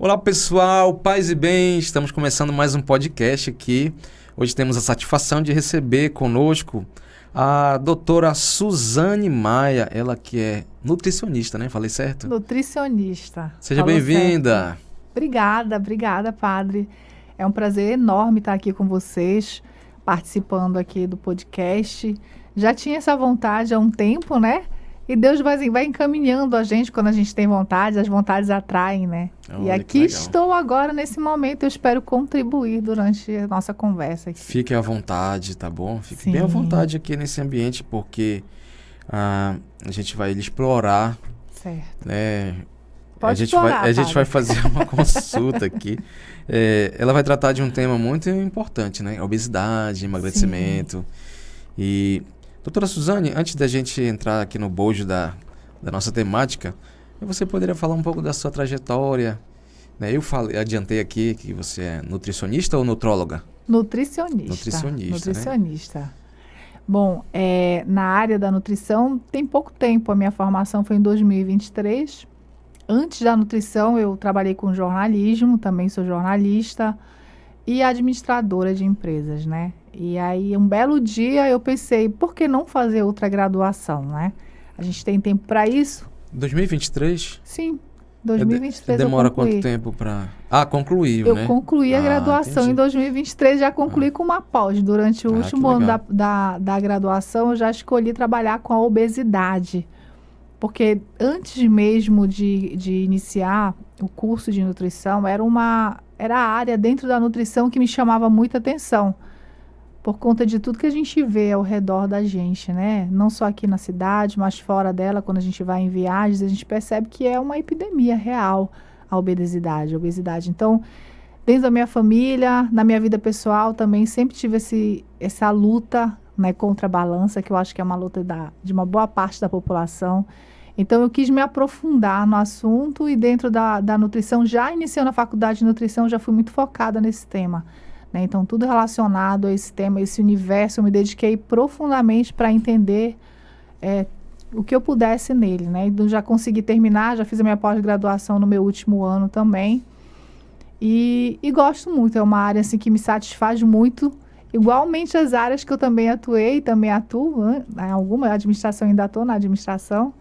Olá pessoal, paz e bem, estamos começando mais um podcast aqui. Hoje temos a satisfação de receber conosco a doutora Suzane Maia, ela que é nutricionista, né? Falei certo? Nutricionista. Seja bem-vinda. Certo. Obrigada, padre. É um prazer enorme estar aqui com vocês, participando aqui do podcast. Já tinha essa vontade há um tempo, né? E Deus vai encaminhando a gente quando a gente tem vontade, as vontades atraem, né? Olha, e aqui estou agora, nesse momento, eu espero contribuir durante a nossa conversa aqui. Fique à vontade, tá bom? Fique bem à vontade aqui nesse ambiente, porque a gente vai explorar, certo. Né? Pode a gente vai fazer uma consulta aqui. Ela vai tratar de um tema muito importante, né? Obesidade, emagrecimento. E... Doutora Suzane, antes da gente entrar aqui no bojo da nossa temática, você poderia falar um pouco da sua trajetória? Né? Adiantei aqui que você é nutricionista ou nutróloga? Nutricionista. Né? Bom, na área da nutrição tem pouco tempo. A minha formação foi em 2023. Antes da nutrição, eu trabalhei com jornalismo, também sou jornalista e administradora de empresas, né? E aí, um belo dia, eu pensei, por que não fazer outra graduação, né? A gente tem tempo para isso. 2023? Sim, 2023 demora quanto tempo para... concluiu, eu né? Eu concluí a graduação em 2023, já concluí com uma pós. Durante o último ano da graduação, eu já escolhi trabalhar com a obesidade. Porque antes mesmo de iniciar o curso de nutrição, era a área dentro da nutrição que me chamava muita atenção. Por conta de tudo que a gente vê ao redor da gente, né? Não só aqui na cidade, mas fora dela, quando a gente vai em viagens, a gente percebe que é uma epidemia real a obesidade. Então, dentro da minha família, na minha vida pessoal também, sempre tive essa luta, né, contra a balança, que eu acho que é uma luta de uma boa parte da população. Então, eu quis me aprofundar no assunto e dentro da nutrição, já iniciando a faculdade de nutrição, já fui muito focada nesse tema. Então, tudo relacionado a esse tema, esse universo, eu me dediquei profundamente para entender o que eu pudesse nele, né? Então, já consegui terminar, já fiz a minha pós-graduação no meu último ano também. E gosto muito, é uma área assim, que me satisfaz muito, igualmente as áreas que eu também atuei, também atuo, né? Alguma administração, ainda estou na administração.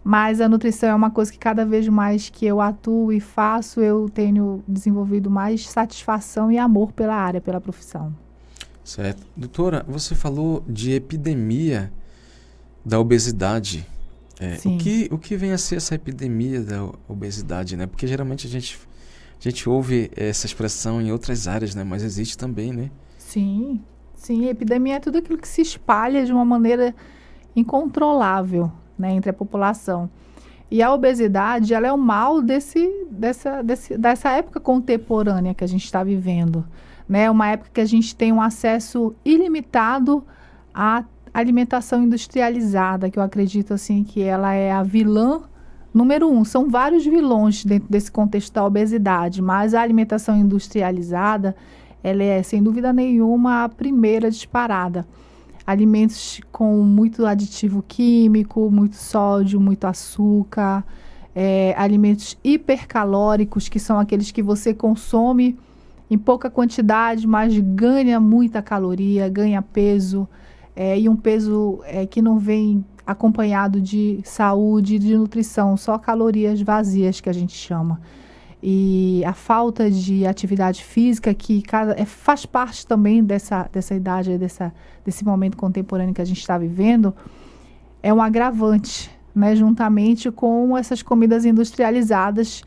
Mas a nutrição é uma coisa que cada vez mais que eu atuo e faço, eu tenho desenvolvido mais satisfação e amor pela área, pela profissão. Certo. Doutora, você falou de epidemia da obesidade. Sim. O que vem a ser essa epidemia da obesidade, né? Porque geralmente a gente ouve essa expressão em outras áreas, né? Mas existe também, né? Sim. Epidemia é tudo aquilo que se espalha de uma maneira incontrolável, né, entre a população. E a obesidade, ela é o mal dessa época contemporânea que a gente está vivendo, né? Uma época que a gente tem um acesso ilimitado à alimentação industrializada, que eu acredito assim que ela é a vilã número 1. São vários vilões dentro desse contexto da obesidade, mas a alimentação industrializada, ela é, sem dúvida nenhuma, a primeira disparada. Alimentos com muito aditivo químico, muito sódio, muito açúcar, alimentos hipercalóricos, que são aqueles que você consome em pouca quantidade, mas ganha muita caloria, ganha peso, e um peso que não vem acompanhado de saúde, de nutrição, só calorias vazias que a gente chama. E a falta de atividade física, que faz parte também dessa idade, desse momento contemporâneo que a gente está vivendo, é um agravante, né, juntamente com essas comidas industrializadas,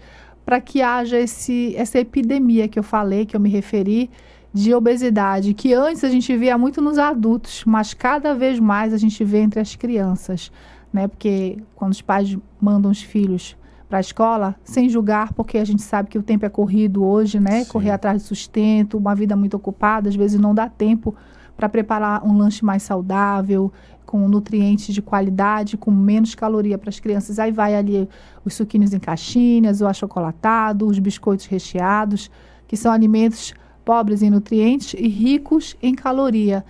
para que haja essa epidemia que eu falei, que eu me referi, de obesidade, que antes a gente via muito nos adultos, mas cada vez mais a gente vê entre as crianças, né, porque quando os pais mandam os filhos para a escola, sem julgar, porque a gente sabe que o tempo é corrido hoje, né? Sim. Correr atrás de sustento, uma vida muito ocupada, às vezes não dá tempo para preparar um lanche mais saudável, com nutrientes de qualidade, com menos caloria para as crianças. Aí vai ali os suquinhos em caixinhas, o achocolatado, os biscoitos recheados, que são alimentos pobres em nutrientes e ricos em caloria.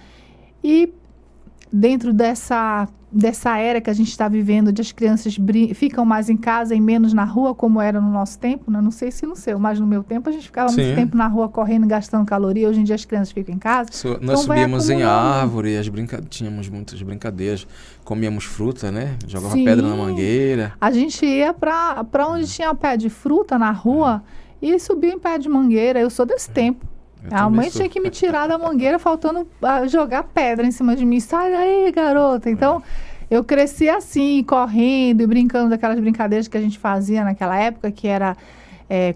E dentro dessa era que a gente está vivendo, de as crianças ficam mais em casa e menos na rua, como era no nosso tempo, né? Não sei se no seu, mas no meu tempo a gente ficava muito tempo na rua correndo, gastando caloria. Hoje em dia as crianças ficam em casa. Nós subíamos em árvore, tínhamos muitas brincadeiras, comíamos fruta, né? Jogava pedra na mangueira. A gente ia para onde tinha pé de fruta na rua e subia em pé de mangueira. Eu sou desse tempo. A mãe tinha que me tirar da mangueira, faltando jogar pedra em cima de mim. Sai daí, garota. Então, eu cresci assim, correndo e brincando daquelas brincadeiras que a gente fazia naquela época, que era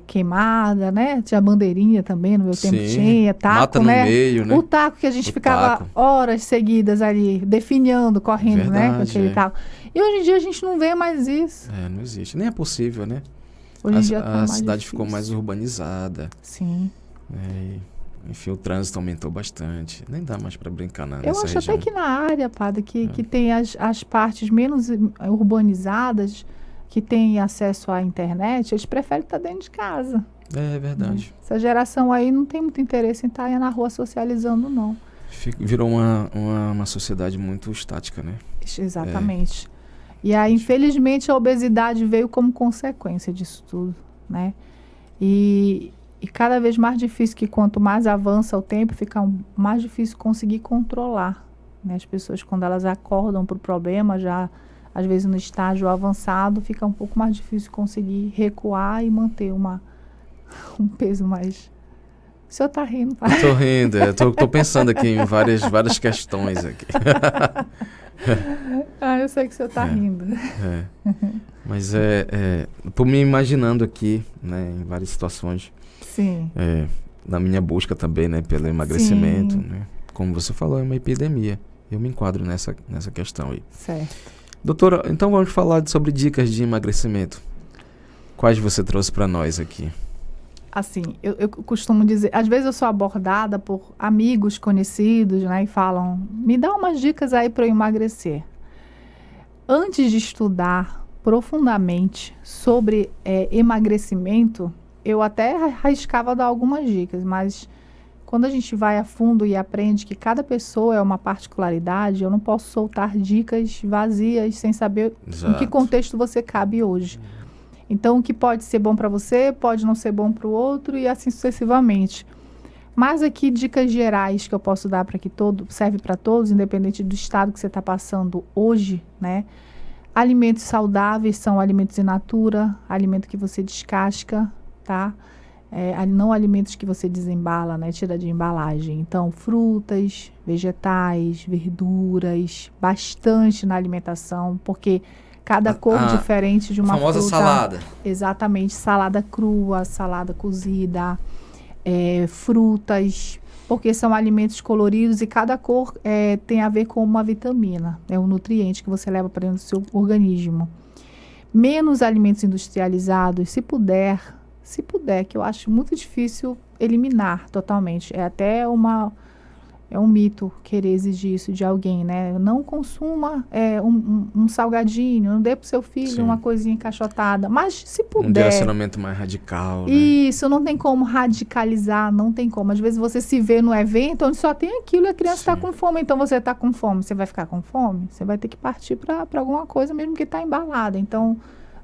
queimada, né? Tinha bandeirinha também, no meu tempo tinha, taco, mata no meio, né? O taco que a gente ficava horas seguidas ali, definhando, correndo, né? Com aquele taco. E hoje em dia a gente não vê mais isso. Não existe. Nem é possível, né? Hoje em dia a cidade ficou mais urbanizada. Sim. Enfim, o trânsito aumentou bastante. Nem dá mais para brincar nessa região. Eu acho até que na área, Padre, que tem as partes menos urbanizadas, que tem acesso à internet, eles preferem estar dentro de casa. É verdade. Essa geração aí não tem muito interesse em estar na rua socializando, não. Virou uma sociedade muito estática, né? Exatamente. E aí, infelizmente, a obesidade veio como consequência disso tudo, né? E cada vez mais difícil, que quanto mais avança o tempo, fica mais difícil conseguir controlar, né? As pessoas, quando elas acordam para o problema, já às vezes no estágio avançado, fica um pouco mais difícil conseguir recuar e manter um peso mais... O senhor está rindo, pai? Estou rindo, estou pensando aqui em várias questões aqui. Eu sei que o senhor está rindo. Mas por me imaginando aqui, né, em várias situações. Sim. Na minha busca também, né, pelo emagrecimento, né? Como você falou, é uma epidemia. Eu me enquadro nessa questão aí. Certo. Doutora, então vamos falar sobre dicas de emagrecimento. Quais você trouxe para nós aqui? Assim, eu costumo dizer, às vezes eu sou abordada por amigos conhecidos, né, e falam, me dá umas dicas aí para eu emagrecer. Antes de estudar profundamente sobre emagrecimento, eu até arriscava dar algumas dicas, mas quando a gente vai a fundo e aprende que cada pessoa é uma particularidade, eu não posso soltar dicas vazias sem saber em que contexto você cabe hoje. Então, o que pode ser bom para você, pode não ser bom para o outro e assim sucessivamente. Mas aqui, dicas gerais que eu posso dar para que serve para todos, independente do estado que você está passando hoje, né? Alimentos saudáveis são alimentos in natura, alimento que você descasca, tá? Não alimentos que você desembala, né? Tira de embalagem. Então, frutas, vegetais, verduras, bastante na alimentação, porque cada cor diferente de uma fruta. A famosa salada. Exatamente, salada crua, salada cozida, frutas, porque são alimentos coloridos e cada cor tem a ver com uma vitamina, um nutriente que você leva para dentro do seu organismo. Menos alimentos industrializados, se puder, que eu acho muito difícil eliminar totalmente. É até um mito querer exigir isso de alguém, né? Não consuma um salgadinho, não dê pro seu filho uma coisinha encaixotada. Mas se puder... Um direcionamento mais radical, né? Isso, não tem como radicalizar, não tem como. Às vezes você se vê no evento onde só tem aquilo e a criança está com fome. Então você está com fome, você vai ficar com fome? Você vai ter que partir para alguma coisa mesmo que está embalada. Então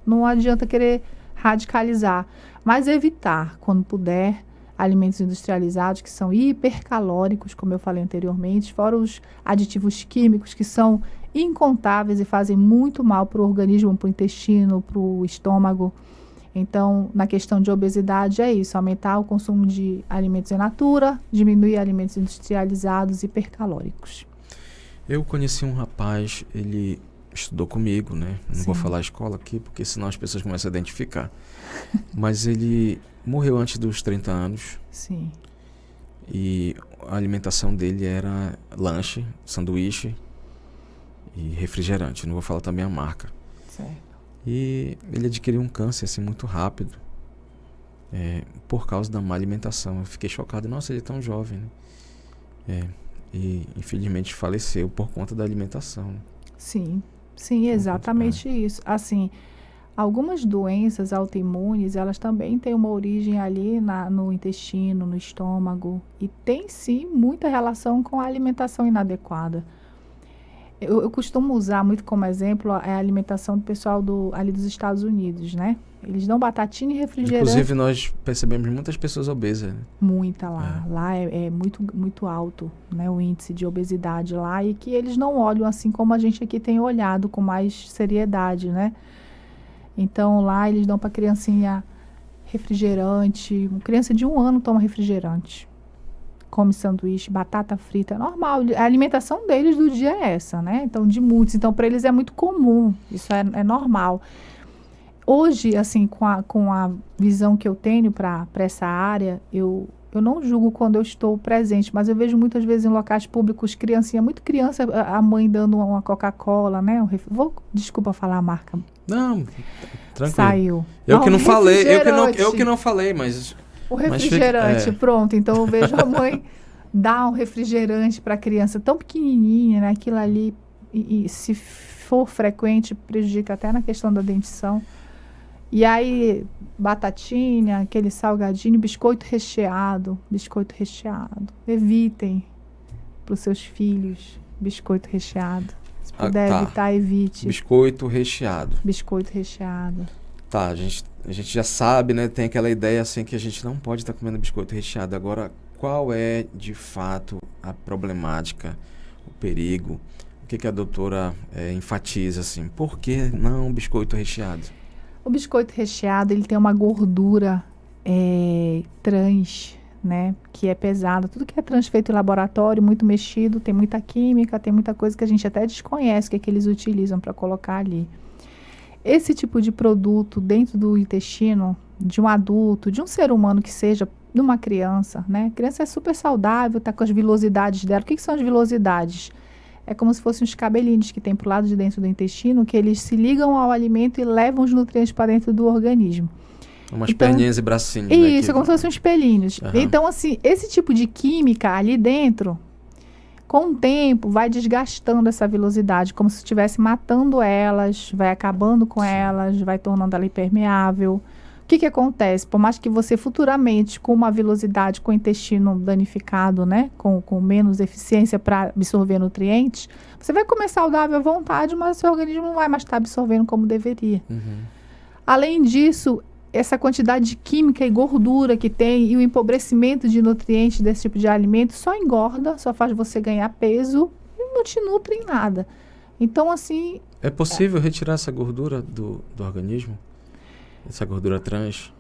não adianta querer radicalizar. Mas evitar, quando puder, alimentos industrializados que são hipercalóricos, como eu falei anteriormente, fora os aditivos químicos que são incontáveis e fazem muito mal para o organismo, para o intestino, para o estômago. Então, na questão de obesidade é isso, aumentar o consumo de alimentos in natura, diminuir alimentos industrializados hipercalóricos. Eu conheci um rapaz, ele estudou comigo, né? Não vou falar a escola aqui, porque senão as pessoas começam a identificar. Mas ele morreu antes dos 30 anos. Sim. E a alimentação dele era lanche, sanduíche e refrigerante. Não vou falar também a marca. Certo. E ele adquiriu um câncer assim muito rápido. Por causa da má alimentação. Eu fiquei chocado. Nossa, ele é tão jovem, né? E infelizmente faleceu por conta da alimentação. Né? Sim, exatamente isso. Assim, algumas doenças autoimunes, elas também têm uma origem ali no intestino, no estômago. E tem sim muita relação com a alimentação inadequada. Eu costumo usar muito como exemplo a alimentação do pessoal ali dos Estados Unidos, né? Eles dão batatinha e refrigerante. Inclusive, nós percebemos muitas pessoas obesas. Né? Muita lá. Lá é muito, muito alto, né, o índice de obesidade lá, e que eles não olham assim como a gente aqui tem olhado, com mais seriedade, né? Então, lá eles dão para criancinha refrigerante. Uma criança de 1 ano toma refrigerante. Come sanduíche, batata frita, é normal. A alimentação deles do dia é essa, né? Então, de muitos. Então, para eles é muito comum. Isso é normal. Hoje, assim, com a visão que eu tenho para essa área, eu não julgo quando eu estou presente, mas eu vejo muitas vezes em locais públicos, muito criança, a mãe dando uma Coca-Cola, né? Desculpa falar a marca. Não, tranquilo. Saiu. Eu que não falei, mas... O refrigerante, pronto. Então, eu vejo a mãe dar um refrigerante para a criança tão pequenininha, né? Aquilo ali, e se for frequente, prejudica até na questão da dentição. E aí, batatinha, aquele salgadinho, biscoito recheado. Evitem para os seus filhos biscoito recheado. Se puder evitar, evite. Biscoito recheado. Tá, a gente já sabe, né? Tem aquela ideia assim que a gente não pode estar comendo biscoito recheado. Agora, qual é de fato a problemática, o perigo? O que a doutora enfatiza assim? Por que não biscoito recheado? O biscoito recheado, ele tem uma gordura trans, né? Que é pesada. Tudo que é trans feito em laboratório, muito mexido, tem muita química, tem muita coisa que a gente até desconhece que eles utilizam para colocar ali. Esse tipo de produto dentro do intestino de um adulto, de um ser humano que seja, de uma criança, né? A criança é super saudável, tá com as vilosidades dela. O que são as vilosidades? É como se fossem os cabelinhos que tem pro lado de dentro do intestino, que eles se ligam ao alimento e levam os nutrientes para dentro do organismo. Umas perninhas e bracinhos. Isso, é como se fossem uns pelinhos. Uhum. Então, assim, esse tipo de química ali dentro, com o tempo, vai desgastando essa vilosidade, como se estivesse matando elas, vai acabando com elas, vai tornando ela impermeável. O que acontece? Por mais que você futuramente, com uma vilosidade, com o intestino danificado, né, com menos eficiência para absorver nutrientes, você vai comer saudável à vontade, mas o seu organismo não vai mais estar absorvendo como deveria. Uhum. Além disso, essa quantidade de química e gordura que tem e o empobrecimento de nutrientes desse tipo de alimento só engorda, só faz você ganhar peso e não te nutre em nada. Então, assim... É possível retirar essa gordura do organismo? Essa gordura trans?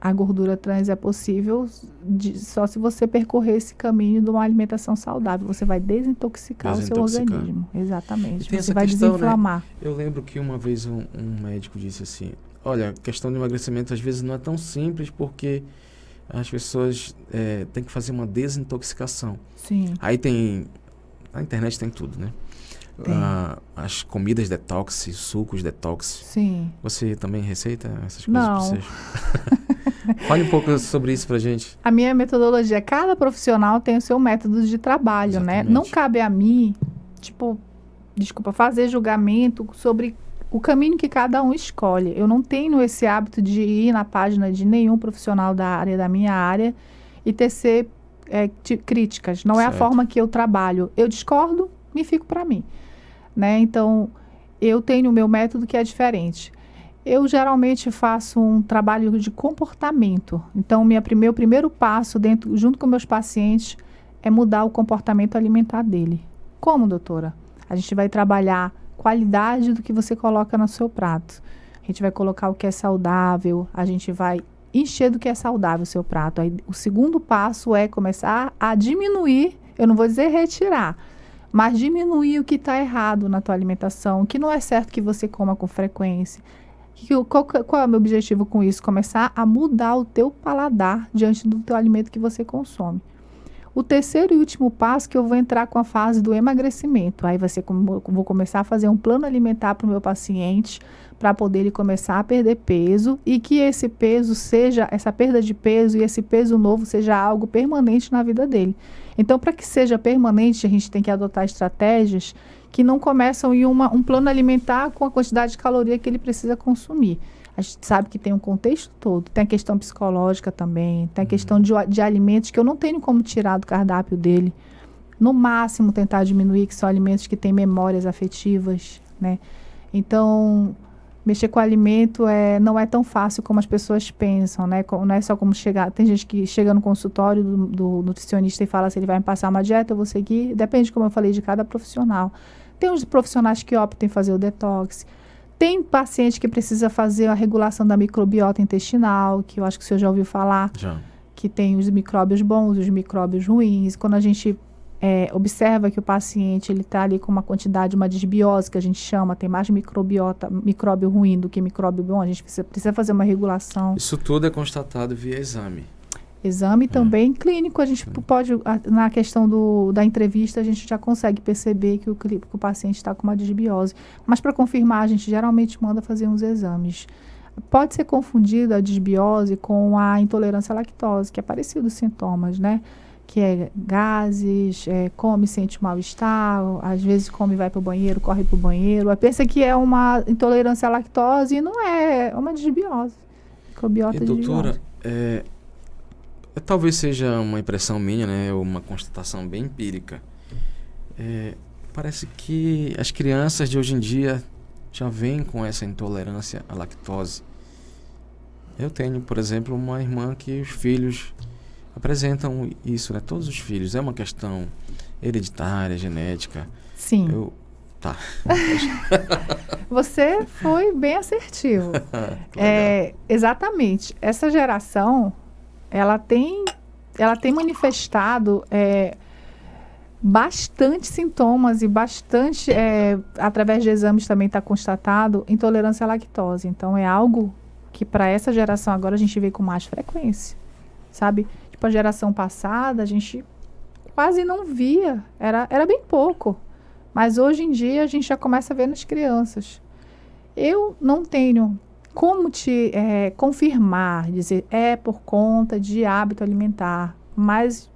A gordura trans é possível só se você percorrer esse caminho de uma alimentação saudável. Você vai desintoxicar o seu organismo. Exatamente. Você vai desinflamar. Né? Eu lembro que uma vez um médico disse assim, olha, a questão do emagrecimento às vezes não é tão simples porque as pessoas têm que fazer uma desintoxicação. Sim. Aí na internet tem tudo, né? As comidas detox, sucos detox. Sim. Você também receita essas coisas? Não. Fale um pouco sobre isso pra gente. A minha metodologia, cada profissional tem o seu método de trabalho, Exatamente. né? Não cabe a mim, fazer julgamento sobre o caminho que cada um escolhe. Eu não tenho esse hábito de ir na página de nenhum profissional da minha área e tecer críticas. Não é a forma que eu trabalho. Eu discordo e fico para mim. Né? Então, eu tenho o meu método que é diferente. Eu geralmente faço um trabalho de comportamento. Então, meu primeiro passo junto com meus pacientes é mudar o comportamento alimentar dele. Como, doutora? A gente vai trabalhar qualidade do que você coloca no seu prato. A gente vai colocar o que é saudável, a gente vai encher do que é saudável o seu prato. Aí, o segundo passo é começar a diminuir, eu não vou dizer retirar, mas diminuir o que está errado na tua alimentação, o que não é certo que você coma com frequência. Qual é o meu objetivo com isso? Começar a mudar o teu paladar diante do teu alimento que você consome. O terceiro e último passo que eu vou entrar com a fase do emagrecimento. Aí vou começar a fazer um plano alimentar para o meu paciente, para poder ele começar a perder peso e que esse peso essa perda de peso e esse peso novo seja algo permanente na vida dele. Então, para que seja permanente, a gente tem que adotar estratégias que não começam em um plano alimentar com a quantidade de caloria que ele precisa consumir. A gente sabe que tem um contexto todo, tem a questão psicológica também, tem a questão de alimentos que eu não tenho como tirar do cardápio dele. no máximo tentar diminuir, que são alimentos que têm memórias afetivas, né? Então, mexer com alimento não é tão fácil como as pessoas pensam, né? Não é só como chegar... Tem gente que chega no consultório do nutricionista e fala assim, ele vai me passar uma dieta, eu vou seguir. Depende, como eu falei, de cada profissional. Tem uns profissionais que optam em fazer o detox. Tem paciente que precisa fazer a regulação da microbiota intestinal, que eu acho que o senhor já ouviu falar. Já. Que tem os micróbios bons, os micróbios ruins. Quando a gente observa que o paciente está ali com uma quantidade, uma desbiose, que a gente chama, tem mais micróbio ruim do que micróbio bom, a gente precisa fazer uma regulação. Isso tudo é constatado via exame. Exame também clínico, a gente pode, na questão da entrevista, a gente já consegue perceber que o paciente está com uma desbiose. Mas para confirmar, a gente geralmente manda fazer uns exames. Pode ser confundida a desbiose com a intolerância à lactose, que é parecido os sintomas, né? Que é gases, come, sente mal-estar, às vezes come, vai para o banheiro, corre para o banheiro. Pensa que é uma intolerância à lactose e não é uma desbiose. Microbiota E doutora, desbiose. Talvez seja uma impressão minha, né, ou uma constatação bem empírica. Parece que as crianças de hoje em dia já vêm com essa intolerância à lactose. Eu tenho, por exemplo, uma irmã que os filhos apresentam isso, né? Todos os filhos. É uma questão hereditária, genética. Sim. Tá. Você foi bem assertivo. Exatamente. Essa geração... ela tem manifestado bastante sintomas e bastante, através de exames também está constatado, intolerância à lactose. Então, é algo que para essa geração agora a gente vê com mais frequência, sabe? Tipo, a geração passada a gente quase não via, era bem pouco. Mas hoje em dia a gente já começa a ver nas crianças. Eu não tenho... como te confirmar, dizer, por conta de hábito alimentar, mas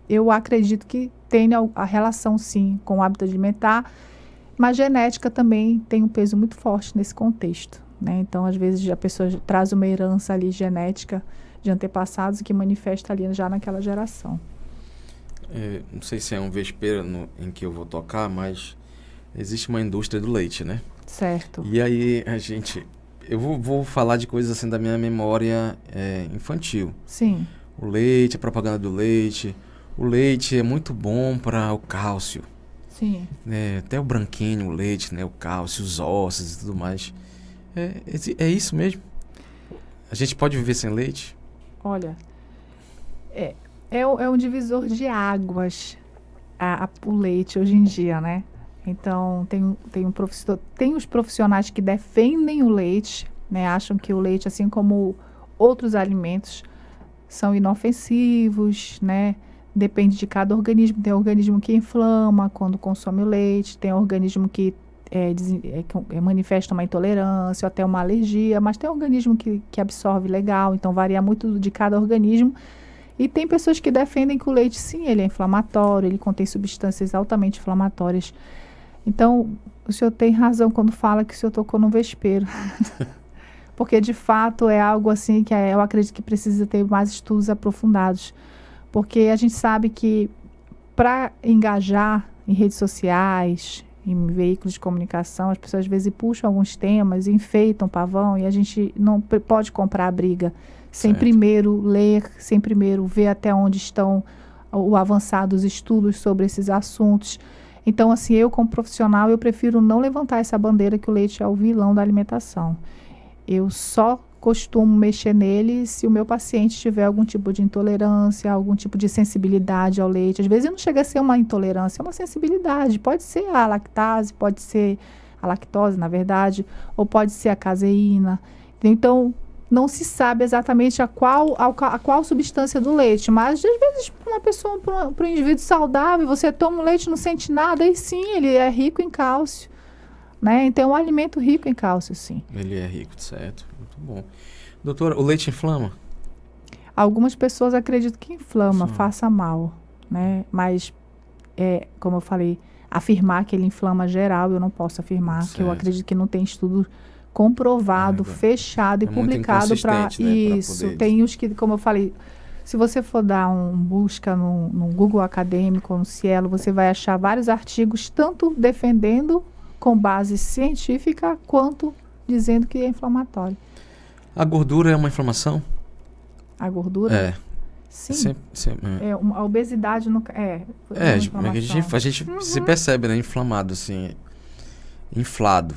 eu acredito que tem a relação, sim, com o hábito alimentar, mas genética também tem um peso muito forte nesse contexto, né? Então, às vezes, a pessoa traz uma herança ali genética de antepassados que manifesta ali já naquela geração. Não sei se é um vespeiro em que eu vou tocar, mas existe uma indústria do leite, né? Certo. E aí, eu vou falar de coisas assim da minha memória infantil. Sim. O leite, a propaganda do leite. O leite é muito bom para o cálcio. Sim. Até o branquinho, o leite, né? O cálcio, os ossos e tudo mais. É isso mesmo? A gente pode viver sem leite? Olha, é um divisor de águas o leite hoje em dia, né? Então, tem os profissionais que defendem o leite, né? Acham que o leite, assim como outros alimentos, são inofensivos, né? Depende de cada organismo. Tem organismo que inflama quando consome o leite, tem organismo que manifesta uma intolerância ou até uma alergia, mas tem organismo que absorve legal, então varia muito de cada organismo. E tem pessoas que defendem que o leite, sim, ele é inflamatório, ele contém substâncias altamente inflamatórias. Então, o senhor tem razão quando fala que o senhor tocou no vespeiro. Porque, de fato, é algo assim que eu acredito que precisa ter mais estudos aprofundados. Porque a gente sabe que para engajar em redes sociais, em veículos de comunicação, as pessoas às vezes puxam alguns temas, enfeitam o pavão e a gente não pode comprar a briga sem primeiro ler, sem primeiro ver até onde estão o avançar dos estudos sobre esses assuntos. Então, assim, eu como profissional, eu prefiro não levantar essa bandeira que o leite é o vilão da alimentação. Eu só costumo mexer nele se o meu paciente tiver algum tipo de intolerância, algum tipo de sensibilidade ao leite. Às vezes não chega a ser uma intolerância, é uma sensibilidade. Pode ser a lactase, pode ser a lactose, na verdade, ou pode ser a caseína. Então, não se sabe exatamente a qual substância do leite, mas às vezes para uma pessoa, para um indivíduo saudável, você toma o leite e não sente nada, e sim, ele é rico em cálcio, né? Então, é um alimento rico em cálcio, sim. Ele é rico, certo? Muito bom. Doutora, o leite inflama? Algumas pessoas acreditam que inflama, faça mal, né? Mas, como eu falei, afirmar que ele inflama geral, eu não posso afirmar, que eu acredito que não tem estudo comprovado, fechado e publicado para isso. Tem os que, como eu falei, Se você for dar busca no Google acadêmico ou no Cielo, você vai achar vários artigos, tanto defendendo com base científica, quanto dizendo que é inflamatório. A gordura é uma inflamação? A gordura? É. Sim. A obesidade a gente se percebe, né? Inflamado, assim. Inflado.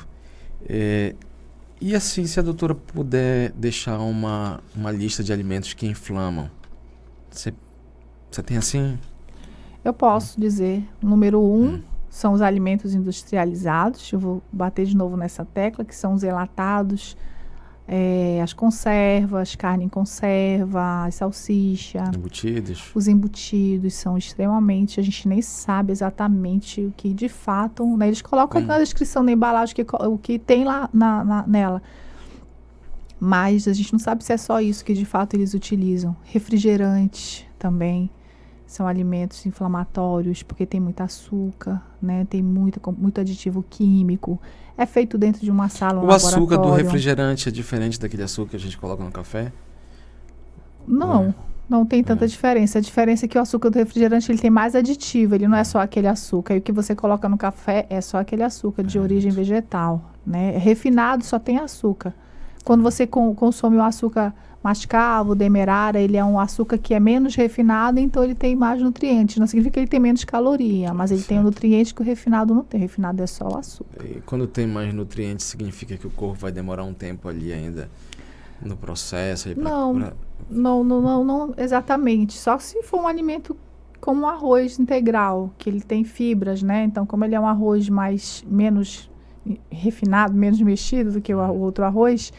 E assim, se a doutora puder deixar uma lista de alimentos que inflamam, você tem assim? Eu posso dizer. Número 1 são os alimentos industrializados. Eu vou bater de novo nessa tecla, que são os enlatados, as conservas, carne em conserva, a salsicha. Embutidos. Os embutidos são extremamente... A gente nem sabe exatamente o que de fato... Né, eles colocam na descrição da embalagem o que tem lá nela. Mas a gente não sabe se é só isso que de fato eles utilizam. Refrigerantes também são alimentos inflamatórios, porque tem muito açúcar, né? Tem muito aditivo químico. É feito dentro de uma sala, um laboratório. O açúcar do refrigerante é diferente daquele açúcar que a gente coloca no café? Não tem tanta diferença. A diferença é que o açúcar do refrigerante ele tem mais aditivo, ele não é só aquele açúcar. E o que você coloca no café é só aquele açúcar de origem vegetal, né? Refinado só tem açúcar. Quando você consome o açúcar mascavo, o demerara, ele é um açúcar que é menos refinado, então ele tem mais nutrientes. Não significa que ele tem menos caloria, mas ele tem um nutriente que o refinado não tem. O refinado é só o açúcar. E quando tem mais nutrientes, significa que o corpo vai demorar um tempo ali ainda no processo? Não exatamente. Só se for um alimento como um arroz integral, que ele tem fibras, né? Então, como ele é um arroz menos refinado, menos mexido do que o outro arroz,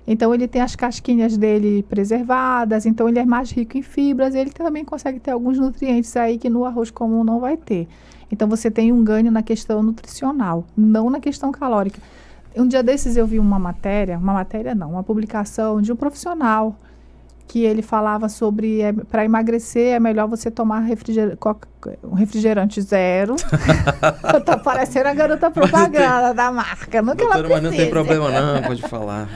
então ele tem as casquinhas dele preservadas, então ele é mais rico em fibras, ele também consegue ter alguns nutrientes aí que no arroz comum não vai ter. Então você tem um ganho na questão nutricional, não na questão calórica. Um dia desses eu vi uma publicação de um profissional que ele falava sobre, para emagrecer é melhor você tomar um refrigerante zero. Tá parecendo a garota propaganda da marca. Não que ela precise. Mas não tem problema não, pode falar.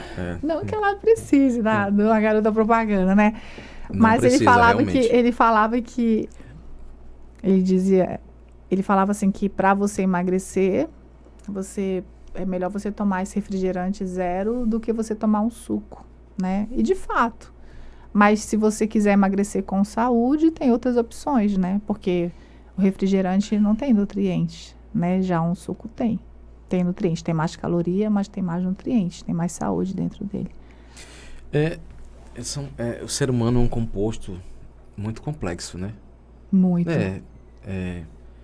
Não que ela precise de uma garota propaganda, né? Não mas precisa, ele falava assim que para você emagrecer, é melhor você tomar esse refrigerante zero do que você tomar um suco, né? E de fato. Mas se você quiser emagrecer com saúde, tem outras opções, né? Porque o refrigerante não tem nutrientes, né? Já um suco tem. Tem nutrientes, tem mais caloria, mas tem mais nutrientes, tem mais saúde dentro dele. O ser humano é um composto muito complexo, né? Muito.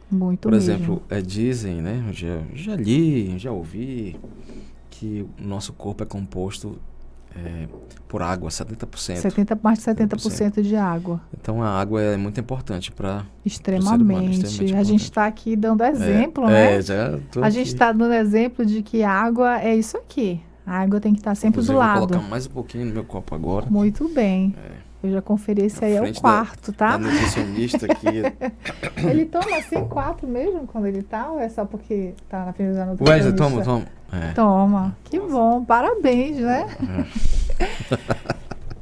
Muito por mesmo. exemplo, dizem, né? Eu já li, já ouvi que o nosso corpo é composto por água, 70%. Mais de 70% de água. Então a água é muito importante para extremamente. A gente está aqui dando exemplo, né? A gente está dando exemplo de que a água é isso aqui. A água tem que estar sempre do lado. Vou colocar mais um pouquinho no meu copo agora. Muito bem. Eu já conferi, esse aí é o quarto, tá? Da nutricionista aqui. Ele toma assim 4 mesmo quando ele tá? Ou é só porque tá na frente da nutricionista? Ué, toma. Toma. Que bom. Parabéns, né?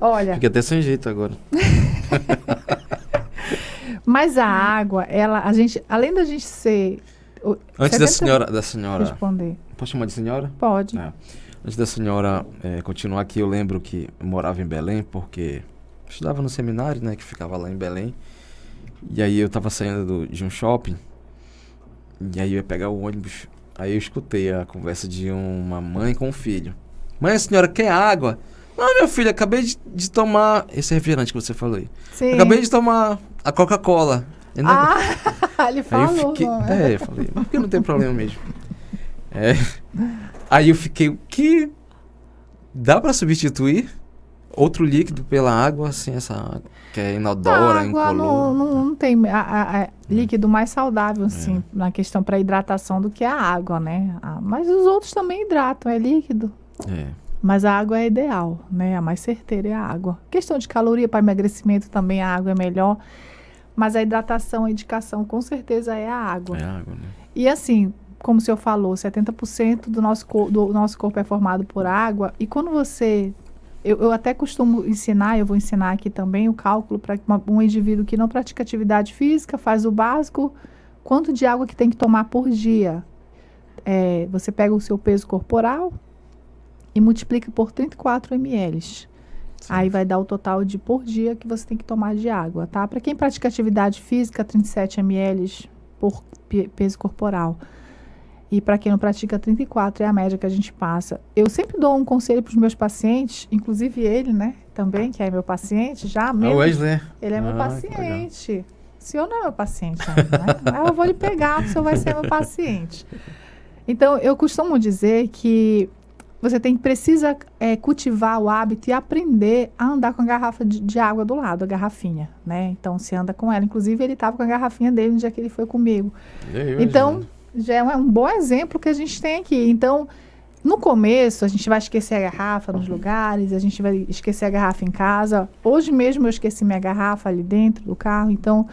Olha. Fiquei até sem jeito agora. Mas a água, além da gente ser... Antes da senhora... responder. Posso chamar de senhora? Pode. Antes da senhora continuar aqui, eu lembro que eu morava em Belém, porque eu estudava no seminário, né, que ficava lá em Belém. E aí eu tava saindo de um shopping, e aí eu ia pegar o ônibus. Aí eu escutei a conversa de uma mãe com um filho. Mãe, a senhora quer água? Não, meu filho, acabei de tomar esse refrigerante que você falou aí. Sim. Acabei de tomar a Coca-Cola. Ele falou. Eu falei, mas por que não tem problema mesmo? Aí eu fiquei, o que? Dá pra substituir outro líquido pela água, assim, essa água que é inodora, incolor? Não tem líquido mais saudável, assim, na questão para hidratação do que a água, né? Mas os outros também hidratam, é líquido. Mas a água é ideal, né? A mais certeira é a água. Questão de caloria para emagrecimento também a água é melhor. Mas a hidratação, a indicação, com certeza é a água. É a água, né? E assim, como o senhor falou, 70% do nosso corpo é formado por água. E quando você Eu até costumo ensinar, eu vou ensinar aqui também o cálculo para um indivíduo que não pratica atividade física, faz o básico, quanto de água que tem que tomar por dia. Você pega o seu peso corporal e multiplica por 34 ml. Aí vai dar o total de por dia que você tem que tomar de água, tá? Para quem pratica atividade física, 37 ml por peso corporal. E para quem não pratica, 34 é a média que a gente passa. Eu sempre dou um conselho para os meus pacientes, inclusive ele, né, também, que é meu paciente, já mesmo. O Wesley. Ele é meu paciente. O senhor não é meu paciente ainda, né? Eu vou lhe pegar, o senhor vai ser meu paciente. Então, eu costumo dizer que você precisa cultivar o hábito e aprender a andar com a garrafa de água do lado, a garrafinha, né? Então, você anda com ela. Inclusive, ele estava com a garrafinha dele no dia que ele foi comigo. Então, já é um bom exemplo que a gente tem aqui. Então, no começo, a gente vai esquecer a garrafa nos lugares, a gente vai esquecer a garrafa em casa. Hoje mesmo eu esqueci minha garrafa ali dentro do carro, então...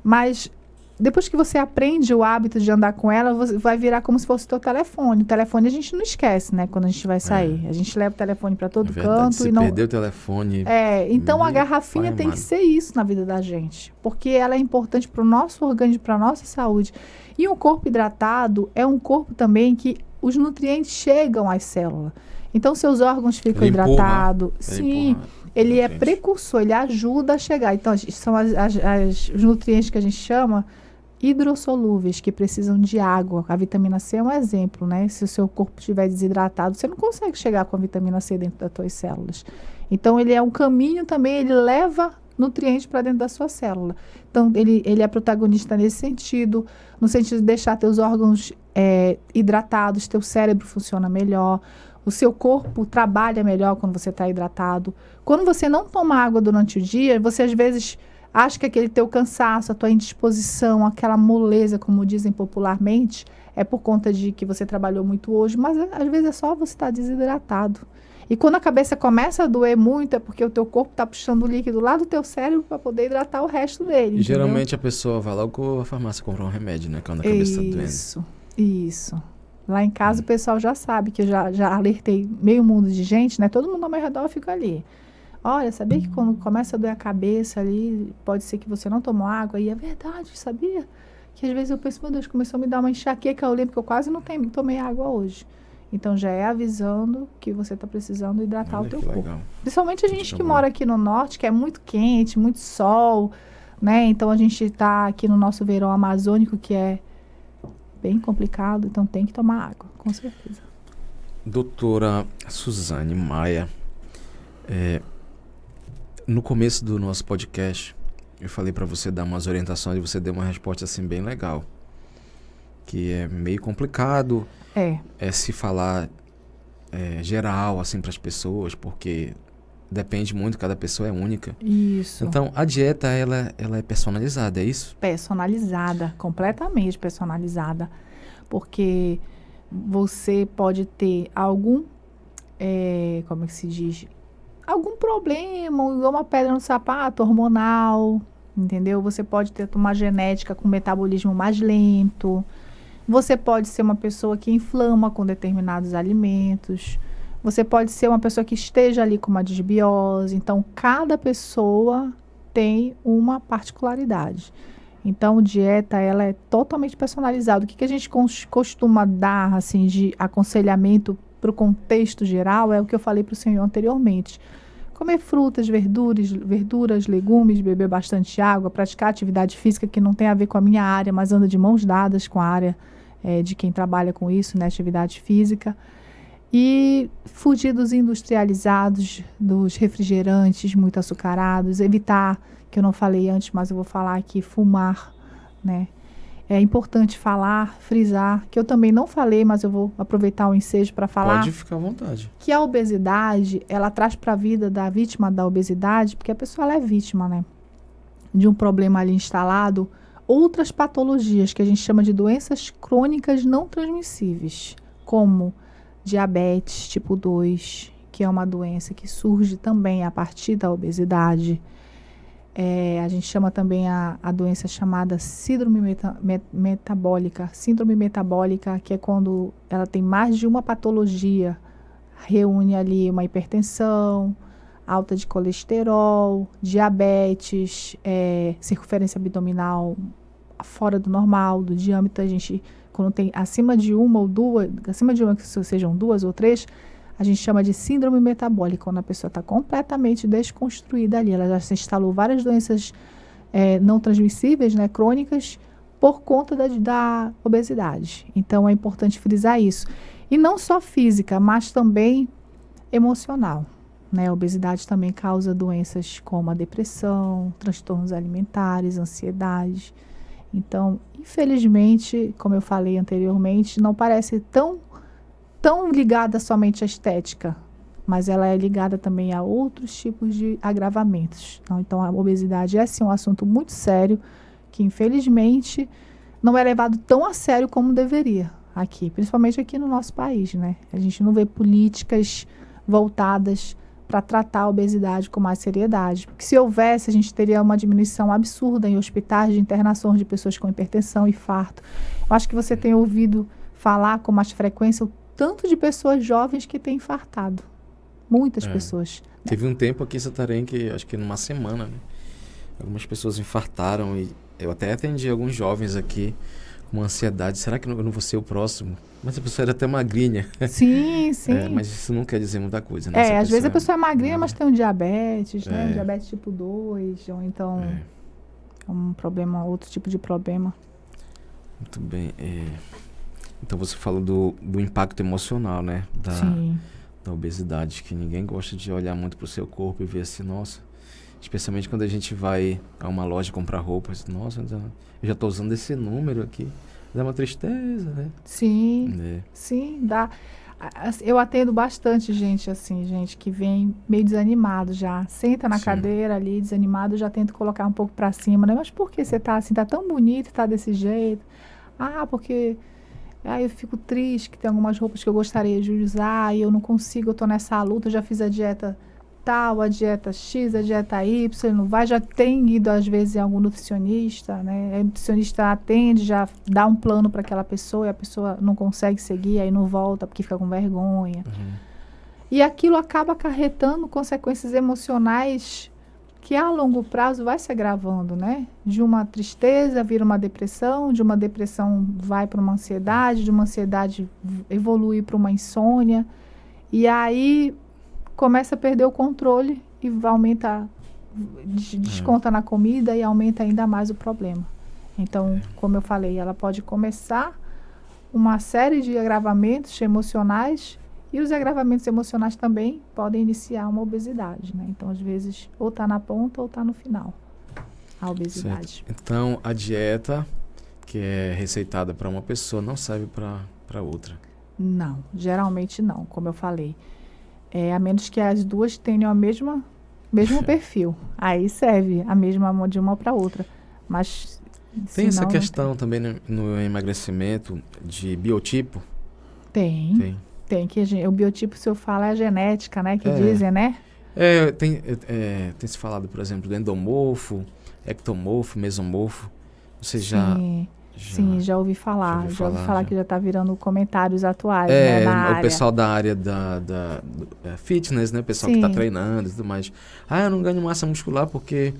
Mas depois que você aprende o hábito de andar com ela, você vai virar como se fosse o teu telefone. O telefone a gente não esquece, né? Quando a gente vai sair. A gente leva o telefone para todo canto. Se perder o telefone... Então a garrafinha tem que ser isso na vida da gente. Porque ela é importante para o nosso organismo, para a nossa saúde. E um corpo hidratado é um corpo também que os nutrientes chegam às células. Então, seus órgãos ficam hidratados. Sim, ele é precursor, ele ajuda a chegar. Então, são os nutrientes que a gente chama hidrossolúveis, que precisam de água. A vitamina C é um exemplo, né? Se o seu corpo estiver desidratado, você não consegue chegar com a vitamina C dentro das suas células. Então, ele é um caminho também, ele leva nutrientes para dentro da sua célula. Então, ele é protagonista nesse sentido, no sentido de deixar teus órgãos hidratados, teu cérebro funciona melhor, o seu corpo trabalha melhor quando você está hidratado. Quando você não toma água durante o dia, você às vezes acha que aquele teu cansaço, a tua indisposição, aquela moleza, como dizem popularmente, é por conta de que você trabalhou muito hoje, mas às vezes é só você estar desidratado. E quando a cabeça começa a doer muito, é porque o teu corpo está puxando o líquido lá do teu cérebro para poder hidratar o resto dele. E geralmente a pessoa vai logo à farmácia comprar um remédio, né? Quando a cabeça está doendo. Isso. Lá em casa o pessoal já sabe que eu já alertei meio mundo de gente, né? Todo mundo ao meu redor fica ali. Olha, sabia que quando começa a doer a cabeça ali, pode ser que você não tomou água? E é verdade, sabia? Que às vezes eu penso, meu Deus, começou a me dar uma enxaqueca, eu lembro que eu quase não tomei água hoje. Então, já é avisando que você está precisando hidratar o teu corpo. Legal. Principalmente a gente que mora aqui no norte, que é muito quente, muito sol, né? Então, a gente está aqui no nosso verão amazônico, que é bem complicado. Então, tem que tomar água, com certeza. Doutora Suzane Maia, no começo do nosso podcast, eu falei para você dar umas orientações e você deu uma resposta assim bem legal. Que é meio complicado... se falar geral assim para as pessoas, porque depende muito, cada pessoa é única. Isso. Então, a dieta, ela é personalizada, é isso? Personalizada, completamente personalizada. Porque você pode ter algum, como é que se diz? Algum problema, uma pedra no sapato, hormonal, entendeu? Você pode ter uma genética com metabolismo mais lento. Você pode ser uma pessoa que inflama com determinados alimentos. Você pode ser uma pessoa que esteja ali com uma disbiose. Então, cada pessoa tem uma particularidade. Então, dieta, ela é totalmente personalizada. O que a gente costuma dar, assim, de aconselhamento para o contexto geral é o que eu falei para o senhor anteriormente. Comer frutas, verduras, legumes, beber bastante água, praticar atividade física que não tem a ver com a minha área, mas anda de mãos dadas com a área de quem trabalha com isso, né, atividade física. E fugir dos industrializados, dos refrigerantes muito açucarados, evitar, que eu não falei antes, mas eu vou falar aqui, fumar, né? É importante falar, frisar, que eu também não falei, mas eu vou aproveitar o ensejo para falar. Pode ficar à vontade. Que a obesidade, ela traz para a vida da vítima da obesidade, porque a pessoa ela é vítima, né? De um problema ali instalado, outras patologias que a gente chama de doenças crônicas não transmissíveis, como diabetes tipo 2, que é uma doença que surge também a partir da obesidade. A gente chama também a doença chamada síndrome metabólica. Síndrome metabólica, que é quando ela tem mais de uma patologia reúne ali uma hipertensão, alta de colesterol, diabetes, circunferência abdominal fora do normal, do diâmetro. A gente, quando tem acima de uma ou duas, acima de uma que sejam 2 ou 3, a gente chama de síndrome metabólica, quando a pessoa está completamente desconstruída ali. Ela já se instalou várias doenças não transmissíveis, né, crônicas, por conta da obesidade. Então, é importante frisar isso. E não só física, mas também emocional. Né? A obesidade também causa doenças como a depressão, transtornos alimentares, ansiedade. Então, infelizmente, como eu falei anteriormente, não parece tão ligada somente à estética, mas ela é ligada também a outros tipos de agravamentos. Então, a obesidade é, sim, um assunto muito sério, que, infelizmente, não é levado tão a sério como deveria aqui, principalmente aqui no nosso país, né? A gente não vê políticas voltadas para tratar a obesidade com mais seriedade. Porque se houvesse, a gente teria uma diminuição absurda em hospitais de internações de pessoas com hipertensão, infarto. Eu acho que você tem ouvido falar com mais frequência o tanto de pessoas jovens que têm infartado. Muitas pessoas. Teve um tempo aqui em Santarém que, acho que numa semana, né, algumas pessoas infartaram e eu até atendi alguns jovens aqui com ansiedade. Será que eu não vou ser o próximo? Mas a pessoa era até magrinha. Sim, sim. Mas isso não quer dizer muita coisa, né? Às vezes a pessoa é magrinha, mas tem um diabetes, né? Um diabetes tipo 2, ou então um problema, outro tipo de problema. Muito bem. Então você falou do impacto emocional, né? Da obesidade, que ninguém gosta de olhar muito pro seu corpo e ver assim, nossa, especialmente quando a gente vai a uma loja comprar roupas, nossa, eu já tô usando esse número aqui, dá uma tristeza, né? Sim, sim, dá. Eu atendo bastante gente assim, gente que vem meio desanimado já, senta na cadeira ali, desanimado, já tento colocar um pouco para cima, né? Mas por que você tá assim, tá tão bonito, tá desse jeito? Porque eu fico triste que tem algumas roupas que eu gostaria de usar e eu não consigo, eu tô nessa luta, eu já fiz a dieta tal, a dieta X, a dieta Y, não vai, já tem ido às vezes em algum nutricionista, né? O nutricionista atende, já dá um plano para aquela pessoa e a pessoa não consegue seguir, aí não volta porque fica com vergonha. E aquilo acaba acarretando consequências emocionais que a longo prazo vai se agravando, né? De uma tristeza vira uma depressão, de uma depressão vai para uma ansiedade, de uma ansiedade evolui para uma insônia, e aí começa a perder o controle e aumenta, desconta na comida e aumenta ainda mais o problema. Então, como eu falei, ela pode começar uma série de agravamentos emocionais e os agravamentos emocionais também podem iniciar uma obesidade, né? Então, às vezes, ou está na ponta ou está no final, a obesidade. Certo. Então, a dieta que é receitada para uma pessoa não serve para outra? Não, geralmente não, como eu falei. A menos que as duas tenham mesmo perfil. Aí serve a mesma de uma para outra. Mas tem essa questão também no emagrecimento de biotipo? Tem. O biotipo, se eu falar, é a genética, né? Que dizem, né? Tem se falado, por exemplo, do endomorfo, ectomorfo, mesomorfo. Você já... Sim, já ouvi falar. Já ouvi falar que já está virando comentários atuais, né, na área. O pessoal da área da fitness, né? O pessoal que está treinando e tudo mais. Eu não ganho massa muscular porque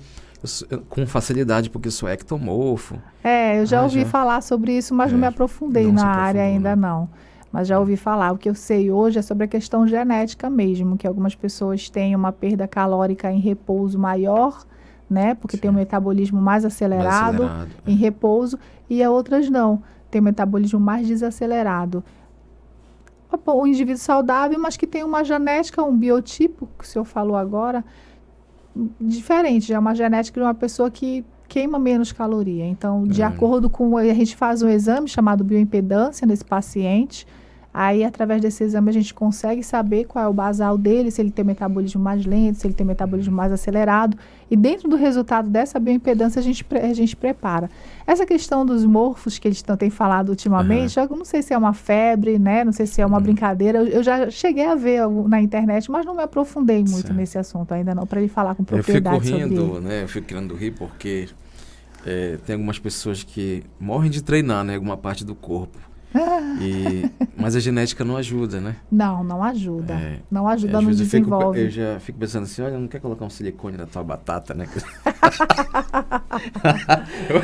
com facilidade, porque eu sou ectomorfo. Eu já ouvi falar sobre isso, mas não me aprofundei na área ainda, não. Mas já ouvi falar. O que eu sei hoje é sobre a questão genética mesmo, que algumas pessoas têm uma perda calórica em repouso maior, né? Porque tem um metabolismo mais acelerado em repouso, e outras não. Tem um metabolismo mais desacelerado. O indivíduo saudável, mas que tem uma genética, um biotipo, que o senhor falou agora, diferente. É uma genética de uma pessoa que queima menos caloria. Então, de acordo com... A gente faz um exame chamado bioimpedância nesse paciente. Aí, através desse exame, a gente consegue saber qual é o basal dele, se ele tem metabolismo mais lento, se ele tem metabolismo mais acelerado. E dentro do resultado dessa bioimpedância, a gente prepara. Essa questão dos morfos que eles têm falado ultimamente, eu não sei se é uma febre, né? Não sei se é uma brincadeira. Eu já cheguei a ver na internet, mas não me aprofundei muito nesse assunto ainda não, para ele falar com propriedade sobre ele. Eu fico rindo, né? Eu fico querendo rir porque tem algumas pessoas que morrem de treinar, né? Alguma parte do corpo. Mas a genética não ajuda, né? Não ajuda. Não ajuda, não desenvolve. Eu já fico pensando assim, olha, não quer colocar um silicone na tua batata, né?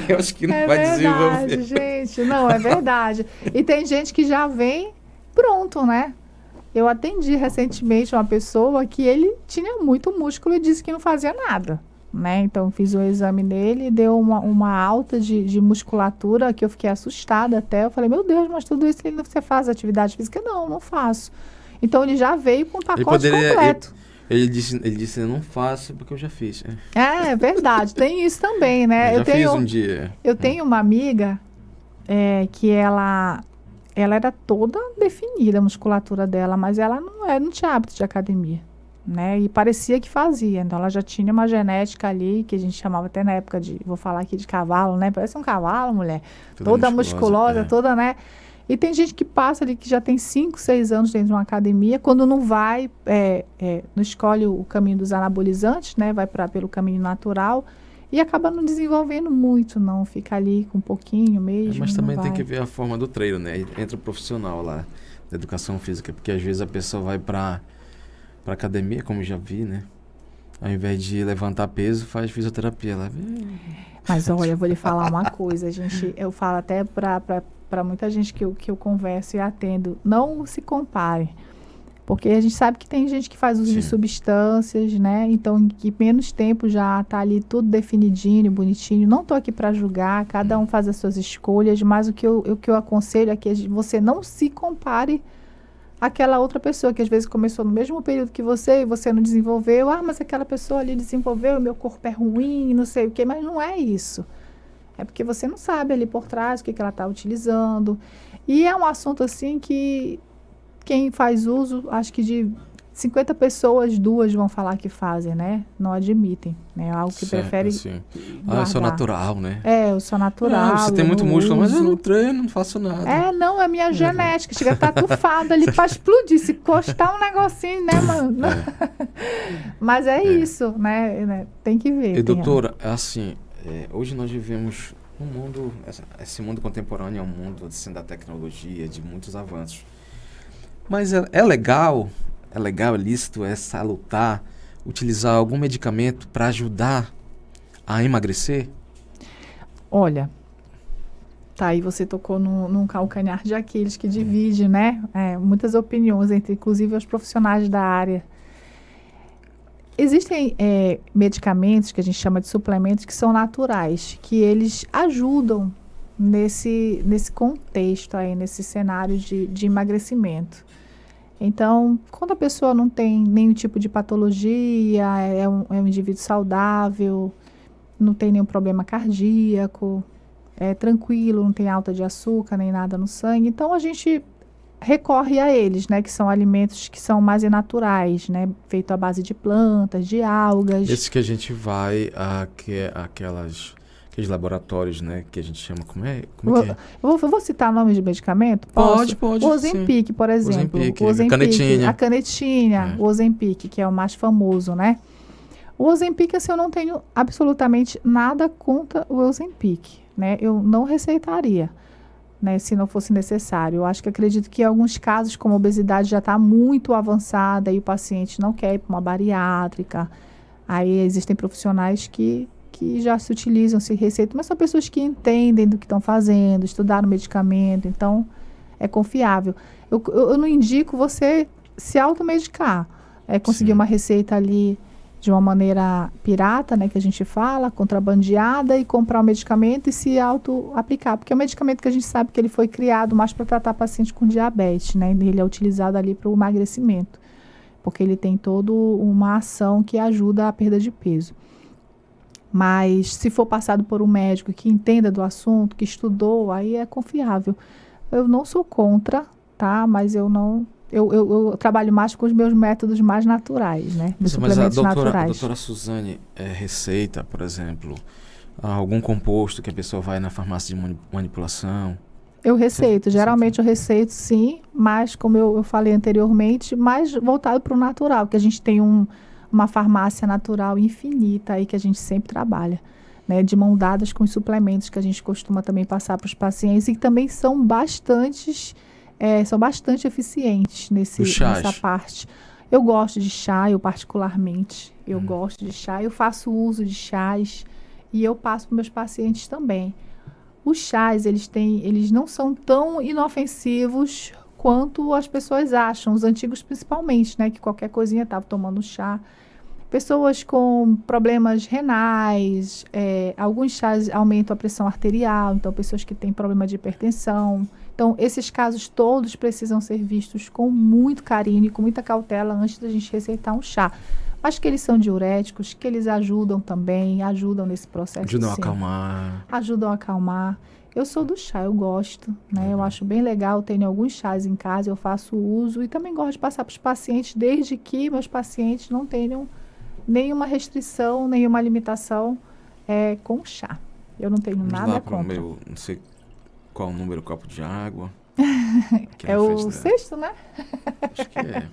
Eu acho que não vai desenvolver. Gente, não, é verdade. E tem gente que já vem pronto, né? Eu atendi recentemente uma pessoa que ele tinha muito músculo e disse que não fazia nada, né? Então, fiz o exame nele e deu uma alta de musculatura que eu fiquei assustada até. Eu falei, meu Deus, mas tudo isso você faz atividade física? Não faço. Então, ele já veio com o pacote completo. Ele disse, eu não faço porque eu já fiz. É verdade, tem isso também, né? Eu fiz um dia. Eu tenho uma amiga que ela era toda definida, a musculatura dela, mas ela não tinha hábito de academia, né? E parecia que fazia. Então, ela já tinha uma genética ali, que a gente chamava até na época vou falar aqui de cavalo, né? Parece um cavalo, mulher. Toda musculosa, toda, né? E tem gente que passa ali, que já tem 5, 6 anos dentro de uma academia, quando não vai, não escolhe o caminho dos anabolizantes, né? Vai pelo caminho natural e acaba não desenvolvendo muito, não. Fica ali com um pouquinho mesmo. Mas também tem que ver a forma do treino, né? Entra o profissional lá, da educação física, porque às vezes a pessoa vai pra academia, como já vi, né? Ao invés de levantar peso, faz fisioterapia lá. Mas olha, eu vou lhe falar uma coisa, gente. Eu falo até para muita gente que eu converso e atendo, não se compare. Porque a gente sabe que tem gente que faz uso de substâncias, né? Então, que menos tempo já tá ali tudo definidinho, bonitinho. Não tô aqui para julgar, cada um faz as suas escolhas, mas o que eu aconselho é que você não se compare àquela outra pessoa que às vezes começou no mesmo período que você e você não desenvolveu. Ah, mas aquela pessoa ali desenvolveu, meu corpo é ruim, não sei o quê. Mas não é isso. É porque você não sabe ali por trás o que ela está utilizando. E é um assunto assim que quem faz uso, acho que de 50 pessoas, 2 vão falar que fazem, né? Não admitem, né? É algo que prefere eu sou natural, né? Eu sou natural. Você tem muito músculo, mas eu não treino, não faço nada. Não, é minha genética. Chega a estar tufada ali para explodir, se encostar um negocinho, né, mano? Mas isso, né? Tem que ver. E doutora, assim, hoje nós vivemos um mundo, esse mundo contemporâneo é um mundo assim, da tecnologia, de muitos avanços. Mas é legal, é lícito, é salutar utilizar algum medicamento para ajudar a emagrecer? Olha, tá aí você tocou num calcanhar de Aquiles que divide, né? Muitas opiniões entre, inclusive, os profissionais da área. Existem medicamentos que a gente chama de suplementos que são naturais, que eles ajudam nesse contexto aí, nesse cenário de emagrecimento. Então, quando a pessoa não tem nenhum tipo de patologia, é um indivíduo saudável, não tem nenhum problema cardíaco, é tranquilo, não tem alta de açúcar nem nada no sangue, então a gente recorre a eles, né, que são alimentos que são mais naturais, né, feito à base de plantas, de algas. Esse que a gente vai aqueles laboratórios, né, que a gente chama, como é que é? Eu vou citar nomes de medicamento? Pode. O Ozempic, por exemplo. A canetinha, o Ozempic, que é o mais famoso, né? O Ozempic, assim, eu não tenho absolutamente nada contra o Ozempic, né? Eu não receitaria, né, se não fosse necessário. Eu acho que acredito que em alguns casos, como a obesidade já está muito avançada e o paciente não quer ir para uma bariátrica, aí existem profissionais que já se utilizam, se receitam, mas são pessoas que entendem do que estão fazendo, estudaram o medicamento, então é confiável. Eu não indico você se automedicar, conseguir uma receita ali de uma maneira pirata, né, que a gente fala, contrabandeada, e comprar o medicamento e se auto-aplicar, porque é um medicamento que a gente sabe que ele foi criado mais para tratar pacientes com diabetes, né, ele é utilizado ali para o emagrecimento, porque ele tem toda uma ação que ajuda a perda de peso. Mas se for passado por um médico que entenda do assunto, que estudou, aí é confiável. Eu não sou contra, tá? Mas eu trabalho mais com os meus métodos mais naturais, né? Dos suplementos naturais. A doutora Suzane receita, por exemplo, algum composto que a pessoa vai na farmácia de manipulação? Eu receito, geralmente eu receito sim, mas como eu falei anteriormente, mais voltado para o natural, que a gente tem uma farmácia natural infinita aí que a gente sempre trabalha, né, de mão dadas com os suplementos que a gente costuma também passar para os pacientes e que também são bastante eficientes nessa parte. Eu gosto de chá, eu particularmente, eu gosto de chá, eu faço uso de chás e eu passo para meus pacientes também. Os chás, eles não são tão inofensivos quanto as pessoas acham, os antigos principalmente, né, que qualquer coisinha estava tomando chá. Pessoas com problemas renais, alguns chás aumentam a pressão arterial, então pessoas que têm problema de hipertensão. Então, esses casos todos precisam ser vistos com muito carinho e com muita cautela antes da gente receitar um chá. Mas que eles são diuréticos, que eles ajudam também, ajudam nesse processo. Ajudam a acalmar. Ajudam a acalmar. Eu sou do chá, eu gosto, né? Eu acho bem legal, tenho alguns chás em casa, eu faço uso e também gosto de passar para os pacientes, desde que meus pacientes não tenham nenhuma restrição, nenhuma limitação com chá. Eu não tenho nada contra. Não sei qual o número, copo de água. É o sexto, né? Acho que é.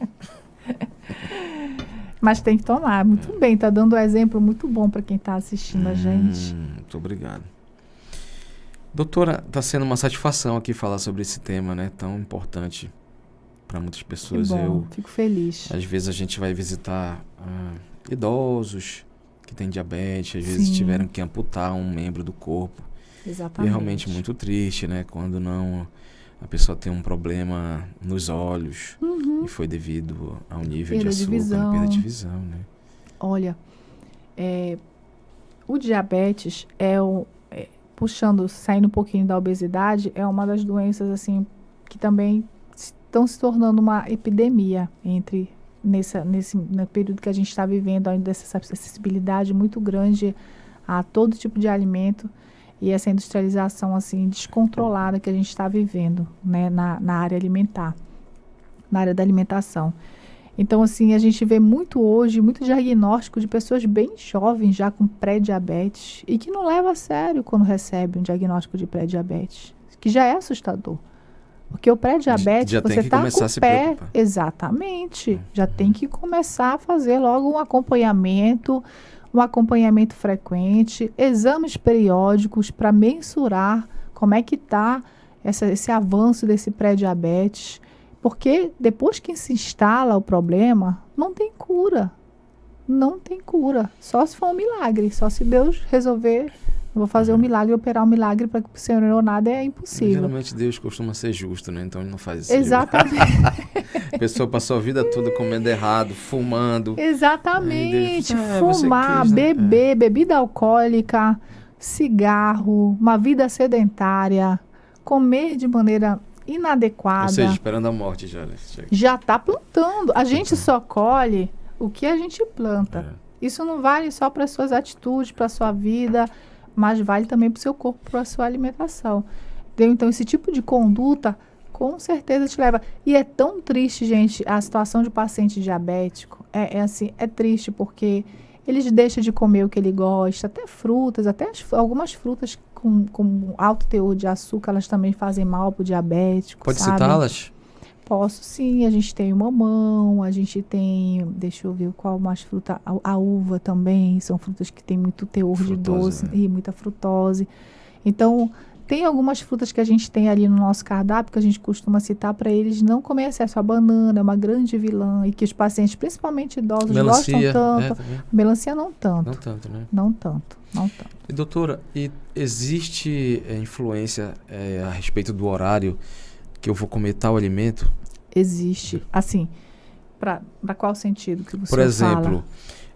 Mas tem que tomar, muito bem. Tá dando um exemplo muito bom para quem está assistindo a gente. Muito obrigado. Doutora, está sendo uma satisfação aqui falar sobre esse tema, né? Tão importante para muitas pessoas. Que bom, fico feliz. Às vezes a gente vai visitar idosos que têm diabetes, às vezes tiveram que amputar um membro do corpo. Exatamente. E é realmente muito triste, né? Quando a pessoa tem um problema nos olhos e foi devido ao nível de açúcar, perda de visão, né? Olha, o diabetes saindo um pouquinho da obesidade, é uma das doenças assim que também estão se tornando uma epidemia nesse período que a gente está vivendo, ainda dessa acessibilidade muito grande a todo tipo de alimento e essa industrialização assim descontrolada que a gente está vivendo, né, na área alimentar, na área da alimentação. Então, assim, a gente vê muito diagnóstico de pessoas bem jovens já com pré-diabetes e que não leva a sério quando recebe um diagnóstico de pré-diabetes, que já é assustador. Porque o pré-diabetes, você está com o pé... Exatamente. Já tem que começar a fazer logo um acompanhamento frequente, exames periódicos para mensurar como é que está esse avanço desse pré-diabetes. Porque depois que se instala o problema, não tem cura. Não tem cura. Só se for um milagre. Só se Deus resolver... Vou fazer um milagre, operar um milagre para que o Senhor ou nada é impossível. Geralmente Deus costuma ser justo, né? Então ele não faz isso. Exatamente. A pessoa passou a vida toda comendo errado, fumando. Exatamente. Fumar, beber, bebida alcoólica, cigarro, uma vida sedentária, comer de maneira inadequada. Ou seja, esperando a morte já. Já está plantando. A gente só colhe o que a gente planta. Isso não vale só para as suas atitudes, para a sua vida, mas vale também para o seu corpo, para a sua alimentação. Então, esse tipo de conduta, com certeza te leva. E é tão triste, gente, a situação de paciente diabético. É triste porque eles deixam de comer o que ele gosta, até frutas, algumas frutas com alto teor de açúcar, elas também fazem mal para o diabético. Pode citá-las? Posso, sim. A gente tem o mamão, a gente tem, deixa eu ver qual mais fruta, a uva também, são frutas que têm muito teor de doce, né? E muita frutose. Então, tem algumas frutas que a gente tem ali no nosso cardápio que a gente costuma citar para eles não comer excesso. A banana é uma grande vilã e que os pacientes, principalmente idosos, gostam tanto. Melancia não tanto. Não tanto, né? Não tanto. E doutora, existe influência a respeito do horário que eu vou comer tal alimento? Existe. Assim, para qual sentido que você fala? Por exemplo,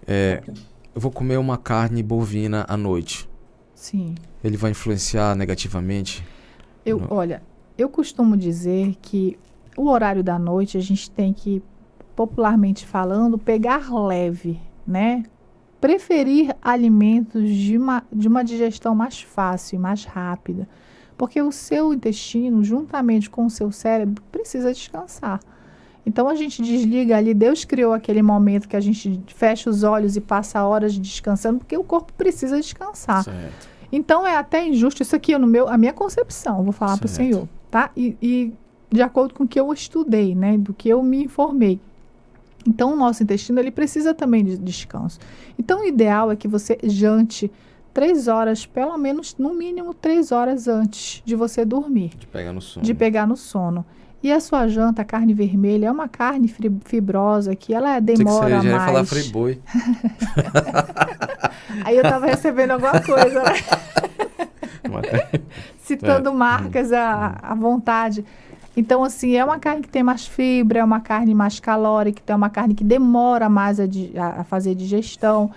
eu vou comer uma carne bovina à noite. Sim. Ele vai influenciar negativamente? Olha, eu costumo dizer que o horário da noite a gente tem que, popularmente falando, pegar leve, né? Preferir alimentos de uma digestão mais fácil e mais rápida. Porque o seu intestino, juntamente com o seu cérebro, precisa descansar. Então, a gente desliga ali. Deus criou aquele momento que a gente fecha os olhos e passa horas descansando, porque o corpo precisa descansar. Certo. Então, é até injusto. Isso aqui a minha concepção, vou falar para o senhor. Tá? E de acordo com o que eu estudei, né? Do que eu me informei. Então, o nosso intestino, ele precisa também de descanso. Então, o ideal é que você jante 3 horas, pelo menos, no mínimo 3 horas antes de você dormir. De pegar no sono. De pegar no sono. E a sua janta, a carne vermelha, é uma carne fibrosa que ela demora mais. Você já ia falar mais. friboi. Aí eu tava recebendo alguma coisa, né? Citando marcas à vontade. Então, assim, é uma carne que tem mais fibra, é uma carne mais calórica, é uma carne que demora mais a fazer digestão.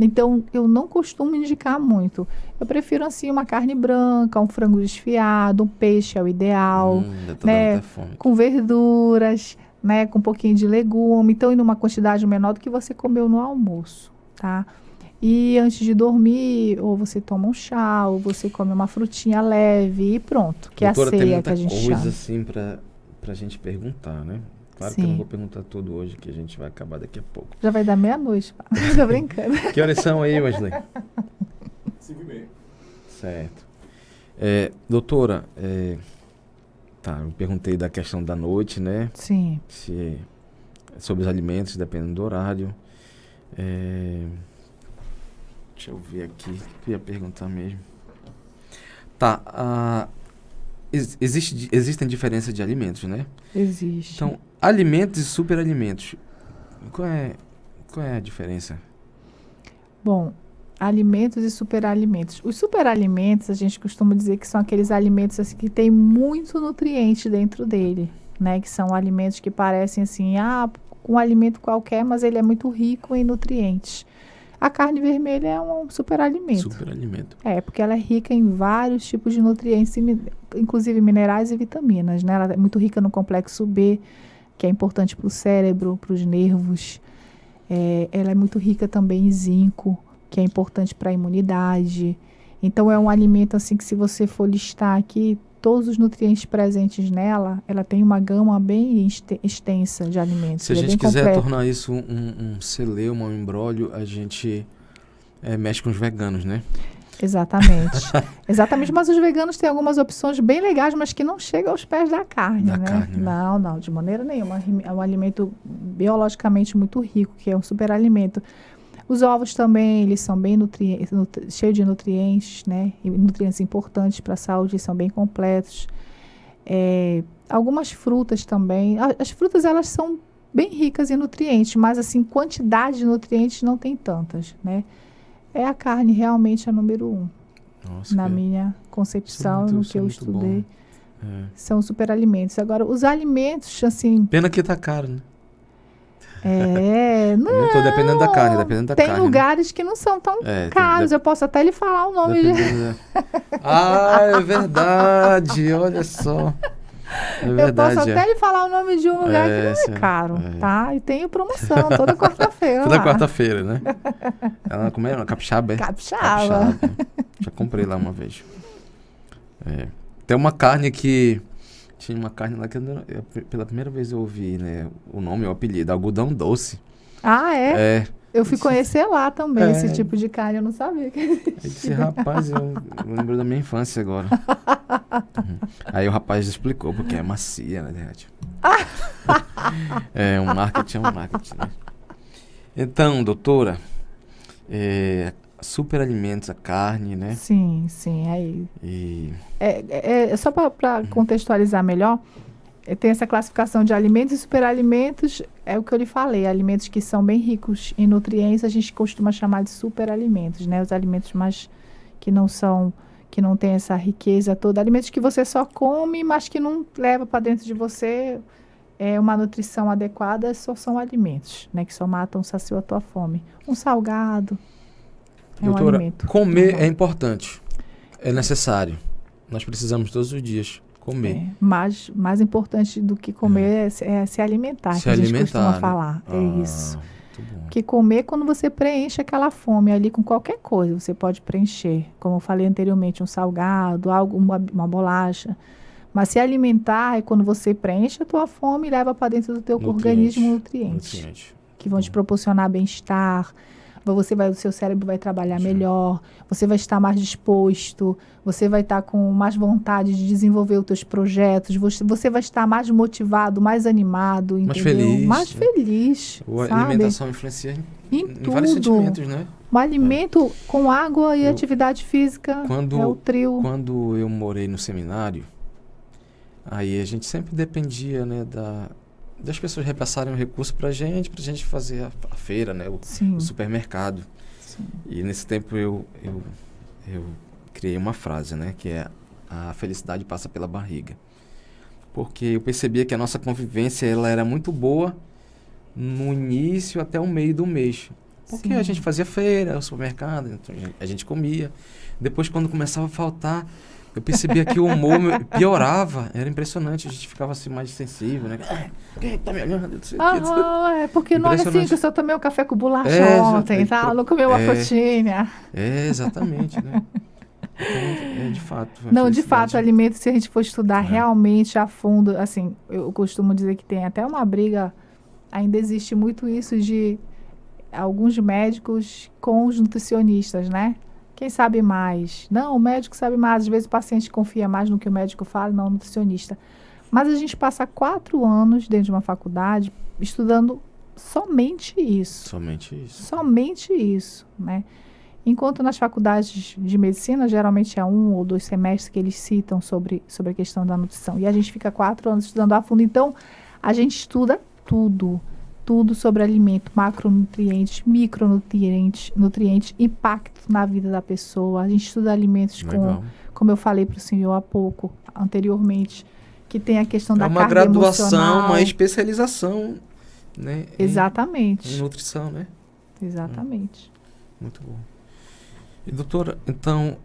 Então, eu não costumo indicar muito. Eu prefiro, assim, uma carne branca, um frango desfiado, um peixe é o ideal, né? Com verduras, né? Com um pouquinho de legume. Então, em uma quantidade menor do que você comeu no almoço, tá? E antes de dormir, ou você toma um chá, ou você come uma frutinha leve e pronto, que Doutora, é a ceia que a gente chama. Tem muita coisa assim pra gente perguntar, né? Claro que eu não vou perguntar tudo hoje, que a gente vai acabar daqui a pouco. Já vai dar meia-noite, tô brincando. Que horas são aí, Wesley? 5h30. Certo. Doutora, eu perguntei da questão da noite, né? Sim. Sobre os alimentos, dependendo do horário. Deixa eu ver aqui, eu ia perguntar mesmo. Existem diferenças de alimentos, né? Existe. Então, alimentos e superalimentos. Qual é a diferença? Bom, alimentos e superalimentos. Os superalimentos, a gente costuma dizer que são aqueles alimentos assim, que tem muito nutriente dentro dele, né? Que são alimentos que parecem assim, um alimento qualquer, mas ele é muito rico em nutrientes. A carne vermelha é um superalimento. Superalimento. Porque ela é rica em vários tipos de nutrientes, inclusive minerais e vitaminas, né? Ela é muito rica no complexo B, que é importante para o cérebro, para os nervos. Ela é muito rica também em zinco, que é importante para a imunidade. Então, é um alimento assim que, se você for listar aqui, todos os nutrientes presentes nela, ela tem uma gama bem extensa de alimentos. Se a gente quiser tornar isso um celeuma, um imbróglio, a gente mexe com os veganos, né? Exatamente. Exatamente, mas os veganos têm algumas opções bem legais, mas que não chegam aos pés da carne, né? Carne, né? Não, de maneira nenhuma. É um alimento biologicamente muito rico, que é um superalimento. Os ovos também, eles são bem cheios de nutrientes, né? E nutrientes importantes para a saúde, são bem completos. Algumas frutas também. As frutas, elas são bem ricas em nutrientes, mas, assim, quantidade de nutrientes não tem tantas, né? A carne realmente a número 1. Nossa, na minha concepção, no que eu estudei. São superalimentos. Agora, os alimentos, assim... Pena que tá caro, né? Não tô dependendo da carne, tem lugares que não são tão caros. Eu posso até lhe falar o nome é verdade, olha só. Eu posso até lhe falar o nome de um lugar que não é caro, tá? E tem promoção toda quarta-feira. Toda quarta-feira, né? Ela, como é? Capixaba? Capixaba. Já comprei lá uma vez. Tem uma carne que... Tinha uma carne lá que pela primeira vez eu ouvi, né? O nome, o apelido, algodão doce. Eu fui conhecer lá também esse tipo de carne, eu não sabia que existia. Eu disse, rapaz, eu lembro da minha infância agora. Aí o rapaz explicou, porque é macia, né? Um marketing, né? Então, doutora, superalimentos, a carne, né? Sim, aí. Só para contextualizar melhor, tem essa classificação de alimentos e superalimentos, é o que eu lhe falei, alimentos que são bem ricos em nutrientes, a gente costuma chamar de superalimentos, né? Os alimentos mais que não tem essa riqueza toda, alimentos que você só come, mas que não leva para dentro de você uma nutrição adequada, só são alimentos, né? Que só matam, saciam a tua fome. Um salgado, doutora, um alimento. Comer é importante, é necessário. Nós precisamos todos os dias comer. Mais importante do que comer é se alimentar, que a gente costuma falar. Isso. Porque comer, quando você preenche aquela fome ali com qualquer coisa, você pode preencher. Como eu falei anteriormente, um salgado, uma bolacha. Mas se alimentar é quando você preenche a tua fome e leva para dentro do teu organismo nutrientes. Que vão te proporcionar bem-estar, o seu cérebro vai trabalhar melhor, você vai estar mais disposto, você vai estar com mais vontade de desenvolver os teus projetos, você vai estar mais motivado, mais animado, mais entendeu? feliz. Mais feliz, A sabe? alimentação influencia em tudo. vários sentimentos, né? O alimento com água e atividade física é o trio. Quando eu morei no seminário, aí a gente sempre dependia, né, das pessoas repassarem o recurso pra gente fazer a feira, né, o supermercado. Sim. E nesse tempo eu criei uma frase, né, que é: a felicidade passa pela barriga. Porque eu percebia que a nossa convivência ela era muito boa no início até o meio do mês. Porque a gente fazia feira, o supermercado, então a gente comia. Depois, quando começava a faltar, eu percebia que o humor piorava. Era impressionante, a gente ficava assim mais sensível, né? Quem tá me olhando? Porque não é assim que eu só tomei um café com bolacha ontem, tá? Não comeu uma frutinha. Exatamente, né? Então, de fato. Não, de fato, alimento, se a gente for estudar realmente a fundo, assim, eu costumo dizer que tem até uma briga, ainda existe muito isso de alguns médicos com os nutricionistas, né? Quem sabe mais? Não, o médico sabe mais. Às vezes o paciente confia mais no que o médico fala, não o nutricionista. Mas a gente passa 4 anos dentro de uma faculdade estudando somente isso. Somente isso, né? Enquanto nas faculdades de medicina, geralmente é 1 ou 2 semestres que eles citam sobre a questão da nutrição. E a gente fica 4 anos estudando a fundo. Então, a gente estuda tudo sobre alimento, macronutrientes, micronutrientes, impacto na vida da pessoa. A gente estuda alimentos como eu falei para o senhor há pouco, anteriormente, que tem a questão da carga emocional. É uma graduação, uma especialização, né? Exatamente. Em nutrição, né? Exatamente. Muito bom. E, doutora, então,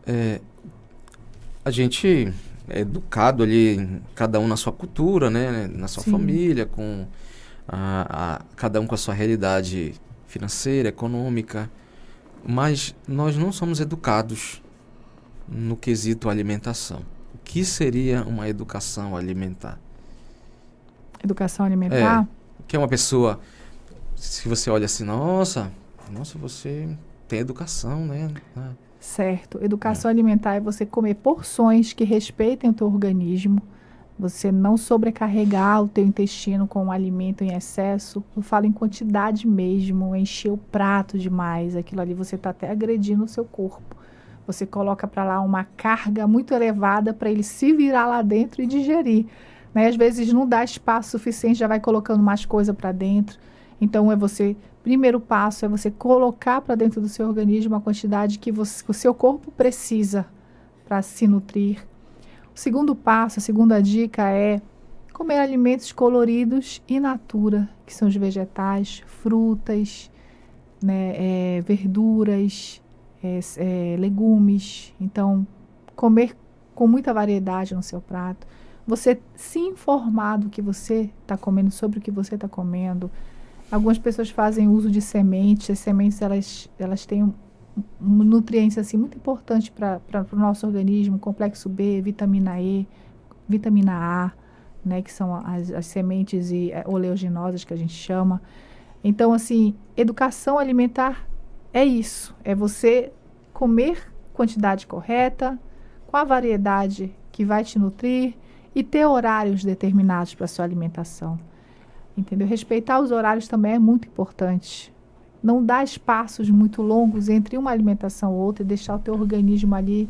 a gente é educado ali, cada um na sua cultura, né? Na sua família, com... cada um com a sua realidade financeira, econômica, mas nós não somos educados no quesito alimentação. O que seria uma educação alimentar? Educação alimentar? Que é uma pessoa, se você olha assim, nossa, você tem educação, né? Certo. Educação alimentar é você comer porções que respeitem o teu organismo, você não sobrecarregar o teu intestino com um alimento em excesso. Eu falo em quantidade mesmo, encher o prato demais. Aquilo ali você está até agredindo o seu corpo. Você coloca para lá uma carga muito elevada para ele se virar lá dentro e digerir. Né? Às vezes não dá espaço suficiente, já vai colocando mais coisa para dentro. Então, primeiro passo é você colocar para dentro do seu organismo a quantidade que o seu corpo precisa para se nutrir. O segundo passo, a segunda dica é comer alimentos coloridos in natura, que são os vegetais, frutas, né, verduras, legumes. Então, comer com muita variedade no seu prato. Você se informar do que você está comendo, sobre o que você está comendo. Algumas pessoas fazem uso de sementes. As sementes, elas têm nutrientes assim, muito importantes para o nosso organismo, complexo B, vitamina E, vitamina A, né, que são as sementes oleaginosas que a gente chama. Então, assim, educação alimentar é isso, é você comer quantidade correta, com a variedade que vai te nutrir e ter horários determinados para a sua alimentação. Entendeu? Respeitar os horários também é muito importante. Não dá espaços muito longos entre uma alimentação ou outra e deixar o teu organismo ali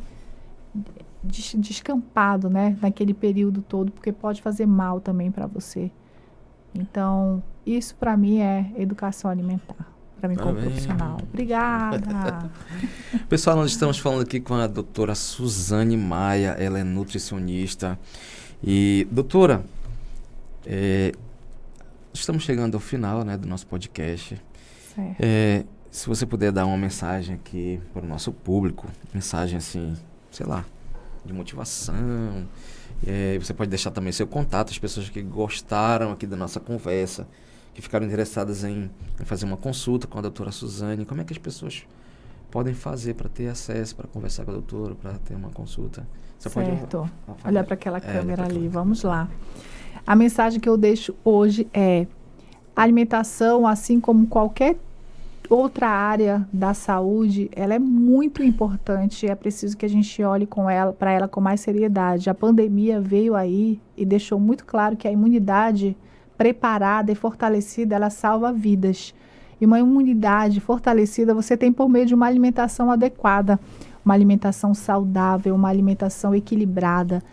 descampado, né? Naquele período todo, porque pode fazer mal também para você. Então, isso para mim é educação alimentar, para mim como profissional. Obrigada! Pessoal, nós estamos falando aqui com a doutora Suzane Maia, ela é nutricionista. E, doutora, estamos chegando ao final, né, do nosso podcast. Se você puder dar uma mensagem aqui para o nosso público, mensagem assim, sei lá, de motivação. Você pode deixar também seu contato, as pessoas que gostaram aqui da nossa conversa, que ficaram interessadas em fazer uma consulta com a doutora Suzane. Como é que as pessoas podem fazer para ter acesso, para conversar com a doutora, para ter uma consulta? Você certo. Olhar para aquela câmera ali, vamos lá. A mensagem que eu deixo hoje é: a alimentação, assim como qualquer outra área da saúde, ela é muito importante. É preciso que a gente olhe para ela com mais seriedade. A pandemia veio aí e deixou muito claro que a imunidade preparada e fortalecida, ela salva vidas. E uma imunidade fortalecida você tem por meio de uma alimentação adequada, uma alimentação saudável, uma alimentação equilibrada.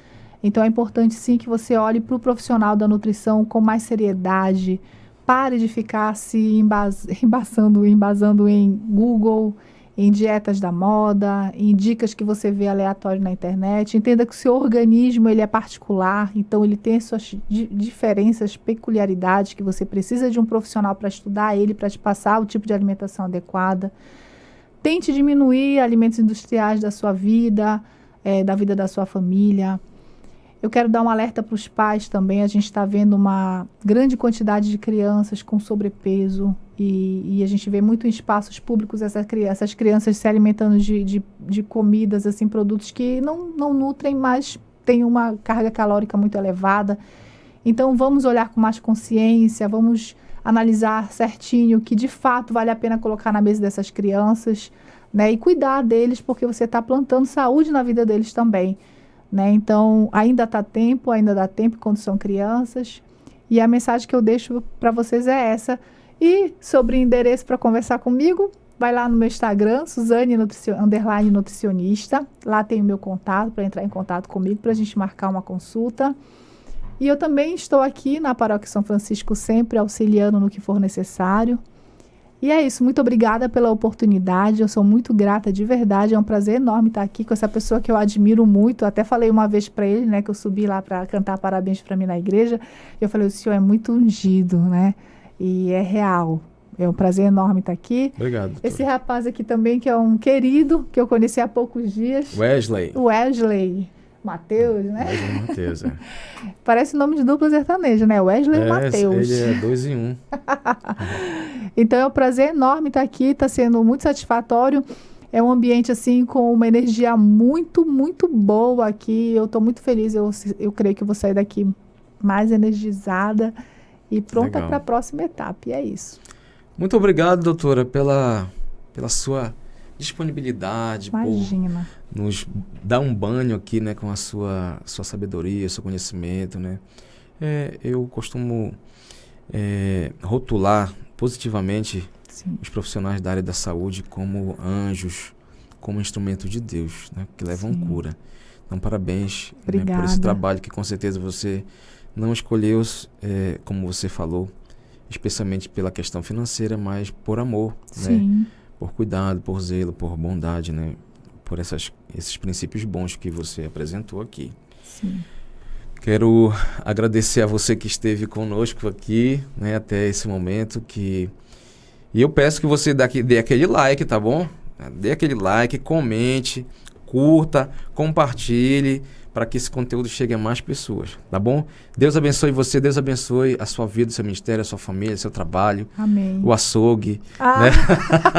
Então é importante sim que você olhe para o profissional da nutrição com mais seriedade. Pare de ficar se embasando em Google, em dietas da moda, em dicas que você vê aleatório na internet. Entenda que o seu organismo ele é particular, então ele tem suas diferenças, peculiaridades, que você precisa de um profissional para estudar ele, para te passar o tipo de alimentação adequada. Tente diminuir alimentos industriais da sua vida, da vida da sua família. Eu quero dar um alerta para os pais também. A gente está vendo uma grande quantidade de crianças com sobrepeso e a gente vê muito em espaços públicos essas crianças se alimentando de comidas, assim, produtos que não nutrem, mas têm uma carga calórica muito elevada. Então, vamos olhar com mais consciência, vamos analisar certinho o que de fato vale a pena colocar na mesa dessas crianças, né? E cuidar deles, porque você está plantando saúde na vida deles também. Né? Então, ainda dá tempo quando são crianças. E a mensagem que eu deixo para vocês é essa. E sobre endereço para conversar comigo, vai lá no meu Instagram, Suzane_nutricionista. Lá tem o meu contato para entrar em contato comigo, para a gente marcar uma consulta. E eu também estou aqui na Paróquia São Francisco, sempre auxiliando no que for necessário. E é isso, muito obrigada pela oportunidade, eu sou muito grata de verdade, é um prazer enorme estar aqui com essa pessoa que eu admiro muito. Até falei uma vez para ele, né, que eu subi lá para cantar parabéns para mim na igreja, e eu falei, o senhor é muito ungido, né, e é real, é um prazer enorme estar aqui. Obrigado, doutora. Esse rapaz aqui também, que é um querido, que eu conheci há poucos dias. Wesley Matheus, né? Wesley Matheus, é. Parece nome de dupla sertaneja, né? Wesley Matheus. Ele é 2 em 1. Então é um prazer enorme estar aqui, está sendo muito satisfatório. É um ambiente assim com uma energia muito, muito boa aqui. Eu estou muito feliz, eu creio que eu vou sair daqui mais energizada e pronta para a próxima etapa. E é isso. Muito obrigado, doutora, pela sua disponibilidade. Imagina. Por nos dar um banho aqui, né, com a sua sabedoria, seu conhecimento, né. Eu costumo rotular positivamente Sim. os profissionais da área da saúde como anjos, como instrumento de Deus, né, que levam cura. Então, parabéns, né, por esse trabalho que com certeza você não escolheu, como você falou, especialmente pela questão financeira, mas por amor, né, por cuidado, por zelo, por bondade, né, por esses princípios bons que você apresentou aqui. Sim. Quero agradecer a você que esteve conosco aqui, né, até esse momento. E eu peço que você dê aquele like, tá bom? Dê aquele like, comente, curta, compartilhe, para que esse conteúdo chegue a mais pessoas, tá bom? Deus abençoe você, Deus abençoe a sua vida, o seu ministério, a sua família, o seu trabalho. Amém. O açougue, né?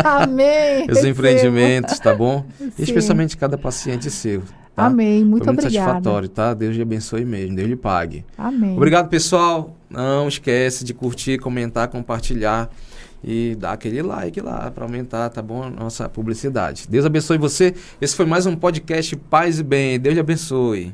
Amém. Os empreendimentos, tá bom? Sim. Especialmente cada paciente seu. Tá? Amém, muito obrigada. Satisfatório, tá? Deus lhe abençoe mesmo, Deus lhe pague. Amém. Obrigado, pessoal. Não esquece de curtir, comentar, compartilhar e dar aquele like lá para aumentar, tá bom? Nossa publicidade. Deus abençoe você. Esse foi mais um podcast Paz e Bem. Deus lhe abençoe.